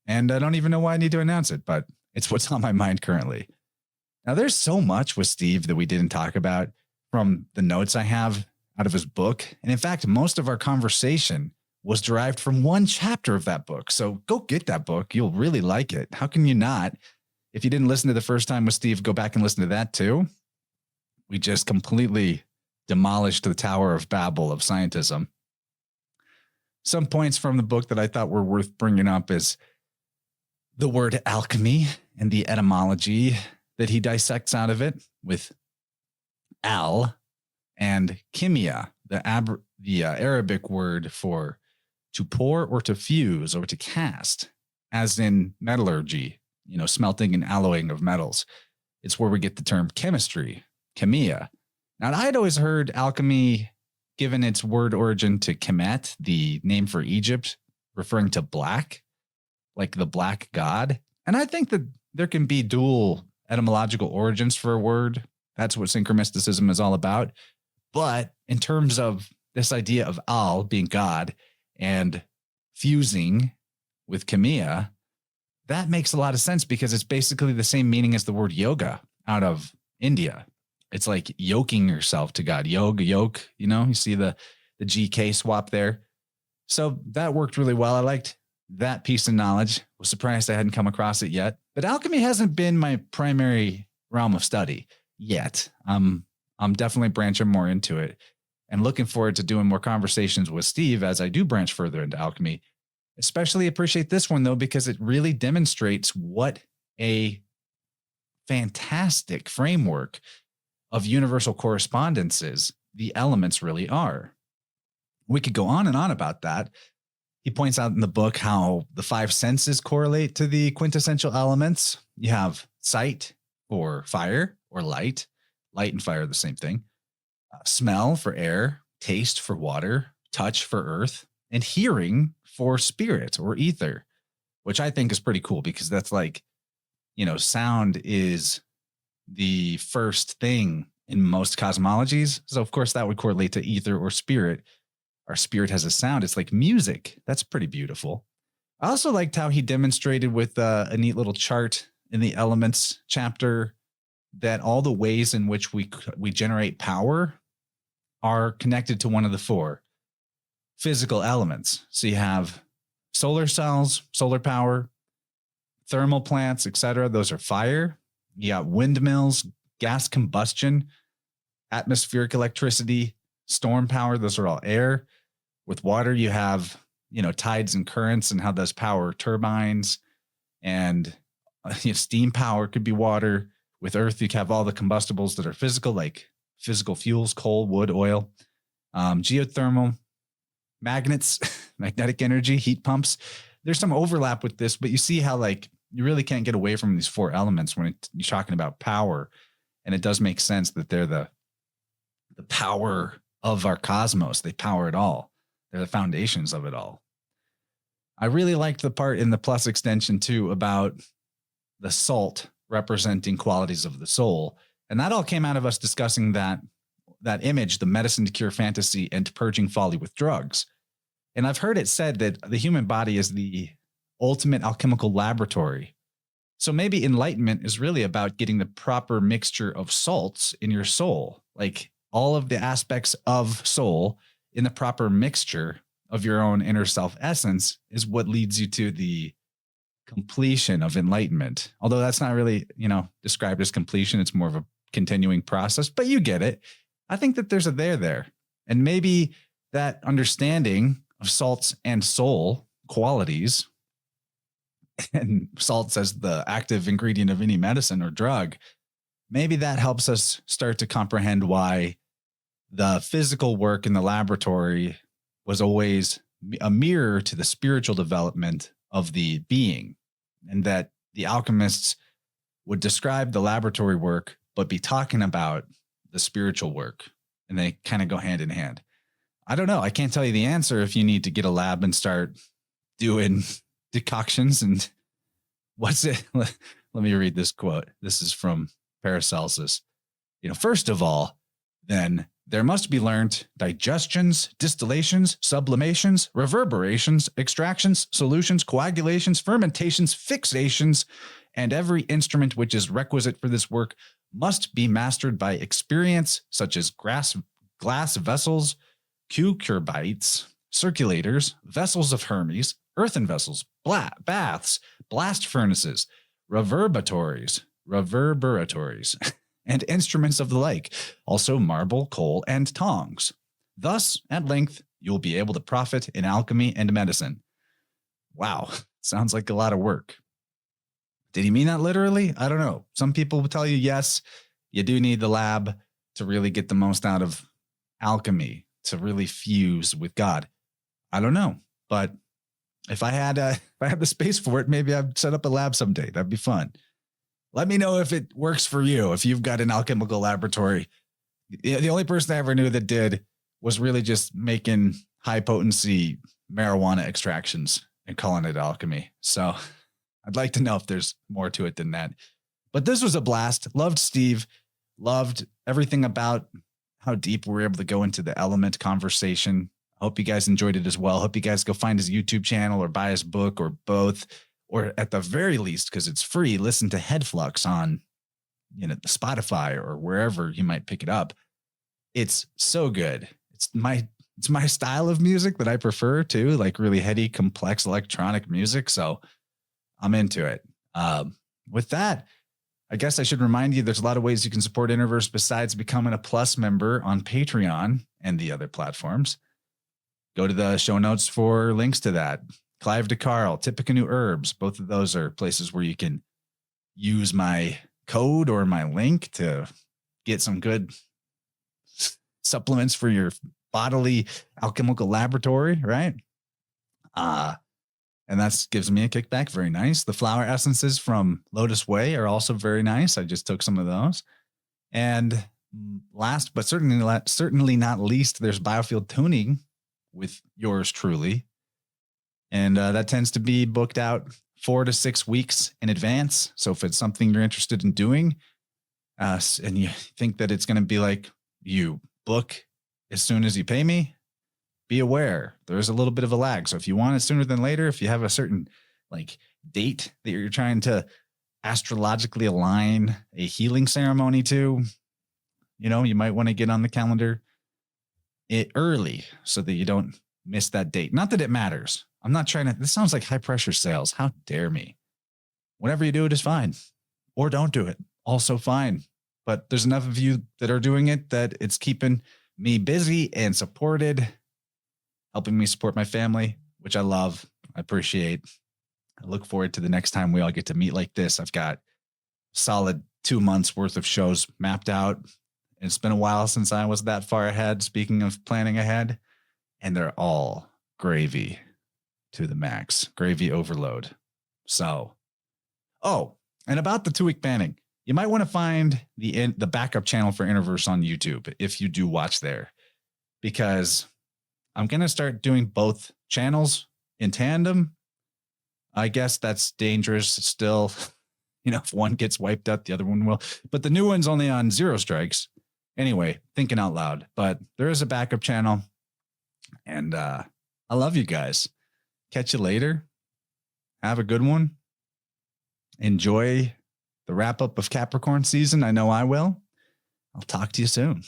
And I don't even know why I need to announce it, but it's what's on my mind currently. Now, there's so much with Steve that we didn't talk about from the notes I have out of his book. And in fact, most of our conversation was derived from one chapter of that book. So go get that book. You'll really like it. How can you not? If you didn't listen to the first time with Steve, go back and listen to that too. We just completely demolished the Tower of Babel of scientism. Some points from the book that I thought were worth bringing up is the word alchemy and the etymology that he dissects out of it with al and kimia, the Arabic word for to pour or to fuse or to cast, as in metallurgy, smelting and alloying of metals. It's where we get the term chemistry, chemia. Now, I'd always heard alchemy given its word origin to Kemet, the name for Egypt, referring to black, like the black god. And I think that there can be dual etymological origins for a word. That's what synchromysticism is all about. But in terms of this idea of Al being God and fusing with Kamiya, that makes a lot of sense because it's basically the same meaning as the word yoga out of India. It's like yoking yourself to God. Yoke, you see the GK swap there. So that worked really well. I liked that piece of knowledge. Was surprised I hadn't come across it yet. But alchemy hasn't been my primary realm of study yet. I'm definitely branching more into it and looking forward to doing more conversations with Steve as I do branch further into alchemy. Especially appreciate this one, though, because it really demonstrates what a fantastic framework of universal correspondences the elements really are. We could go on and on about that. He points out in the book how the five senses correlate to the quintessential elements. You have sight for fire or light. Light and fire are the same thing. Smell for air, taste for water, touch for earth, and hearing for spirit or ether, which I think is pretty cool because that's like, sound is the first thing in most cosmologies. So of course that would correlate to ether or spirit. Our spirit has a sound. It's like music. That's pretty beautiful. I also liked how he demonstrated with a neat little chart in the elements chapter that all the ways in which we generate power are connected to one of the four physical elements. So you have solar cells, solar power, thermal plants, etc. Those are fire. You got windmills, gas combustion, atmospheric electricity, storm power. Those are all air. With water, you have, tides and currents and how those power turbines, and steam power could be water. With earth, you have all the combustibles that are physical, like physical fuels, coal, wood, oil, geothermal, magnets, magnetic energy, heat pumps. There's some overlap with this, but you see how you really can't get away from these four elements when you're talking about power. And it does make sense that they're the power of our cosmos. They power it all. They're the foundations of it all. I really liked the part in the plus extension too about the salt representing qualities of the soul. And that all came out of us discussing that image, the medicine to cure fantasy and purging folly with drugs. And I've heard it said that the human body is the ultimate alchemical laboratory. So maybe enlightenment is really about getting the proper mixture of salts in your soul, like all of the aspects of soul in the proper mixture of your own inner self essence is what leads you to the completion of enlightenment. Although that's not really, described as completion. It's more of a continuing process, but you get it. I think that there's a there. And maybe that understanding of salts and soul qualities, and salts as the active ingredient of any medicine or drug, maybe that helps us start to comprehend why the physical work in the laboratory was always a mirror to the spiritual development of the being, and that the alchemists would describe the laboratory work, but be talking about the spiritual work, and they kind of go hand in hand. I don't know. I can't tell you the answer if you need to get a lab and start doing decoctions and what's it? Let me read this quote. This is from Paracelsus. First of all, then there must be learnt digestions, distillations, sublimations, reverberations, extractions, solutions, coagulations, fermentations, fixations, and every instrument which is requisite for this work must be mastered by experience, such as glass vessels, cucurbites, circulators, vessels of Hermes, earthen vessels, baths, blast furnaces, reverberatories, and instruments of the like, also marble, coal, and tongs. Thus, at length, you will be able to profit in alchemy and medicine. Wow, sounds like a lot of work. Did he mean that literally? I don't know. Some people will tell you, yes, you do need the lab to really get the most out of alchemy, to really fuse with God. I don't know, but if I had the space for it, maybe I'd set up a lab someday. That'd be fun. Let me know if it works for you. If you've got an alchemical laboratory. The only person I ever knew that did was really just making high potency marijuana extractions and calling it alchemy. So I'd like to know if there's more to it than that. But this was a blast. Loved Steve. Loved everything about how deep we were able to go into the element conversation. Hope you guys enjoyed it as well. Hope you guys go find his YouTube channel or buy his book or both, or at the very least, because it's free, listen to Hedflux on Spotify or wherever you might pick it up. It's so good. It's my style of music that I prefer too, like really heady, complex electronic music. So I'm into it. With that, I guess I should remind you, there's a lot of ways you can support InnerVerse besides becoming a Plus member on Patreon and the other platforms. Go to the show notes for links to that. Clive DeCarl, Tippecanoe Herbs, both of those are places where you can use my code or my link to get some good supplements for your bodily alchemical laboratory, right? And that gives me a kickback. Very nice. The flower essences from Lotus Way are also very nice. I just took some of those. And last, but certainly not least, there's biofield tuning with yours truly. And that tends to be booked out 4 to 6 weeks in advance. So if it's something you're interested in doing, and you think that it's going to be like you book as soon as you pay me, be aware there's a little bit of a lag. So if you want it sooner than later, if you have a certain date that you're trying to astrologically align a healing ceremony to, you might want to get on the calendar early so that you don't miss that date. Not that it matters. I'm not trying to, this sounds like high pressure sales. How dare me? Whenever you do it is fine, or don't do it. Also fine. But there's enough of you that are doing it that it's keeping me busy and supported, helping me support my family, which I love. I appreciate. I look forward to the next time we all get to meet like this. I've got solid 2 months worth of shows mapped out. It's been a while since I was that far ahead. Speaking of planning ahead, and they're all gravy to the max, gravy overload. So, and about the 2-week banning, you might want to find the backup channel for InnerVerse on YouTube if you do watch there, because I'm going to start doing both channels in tandem. I guess that's dangerous still. If one gets wiped out, the other one will. But the new one's only on 0 strikes. Anyway, thinking out loud. But there is a backup channel. And I love you guys. Catch you later. Have a good one. Enjoy the wrap up of Capricorn season. I know I will. I'll talk to you soon.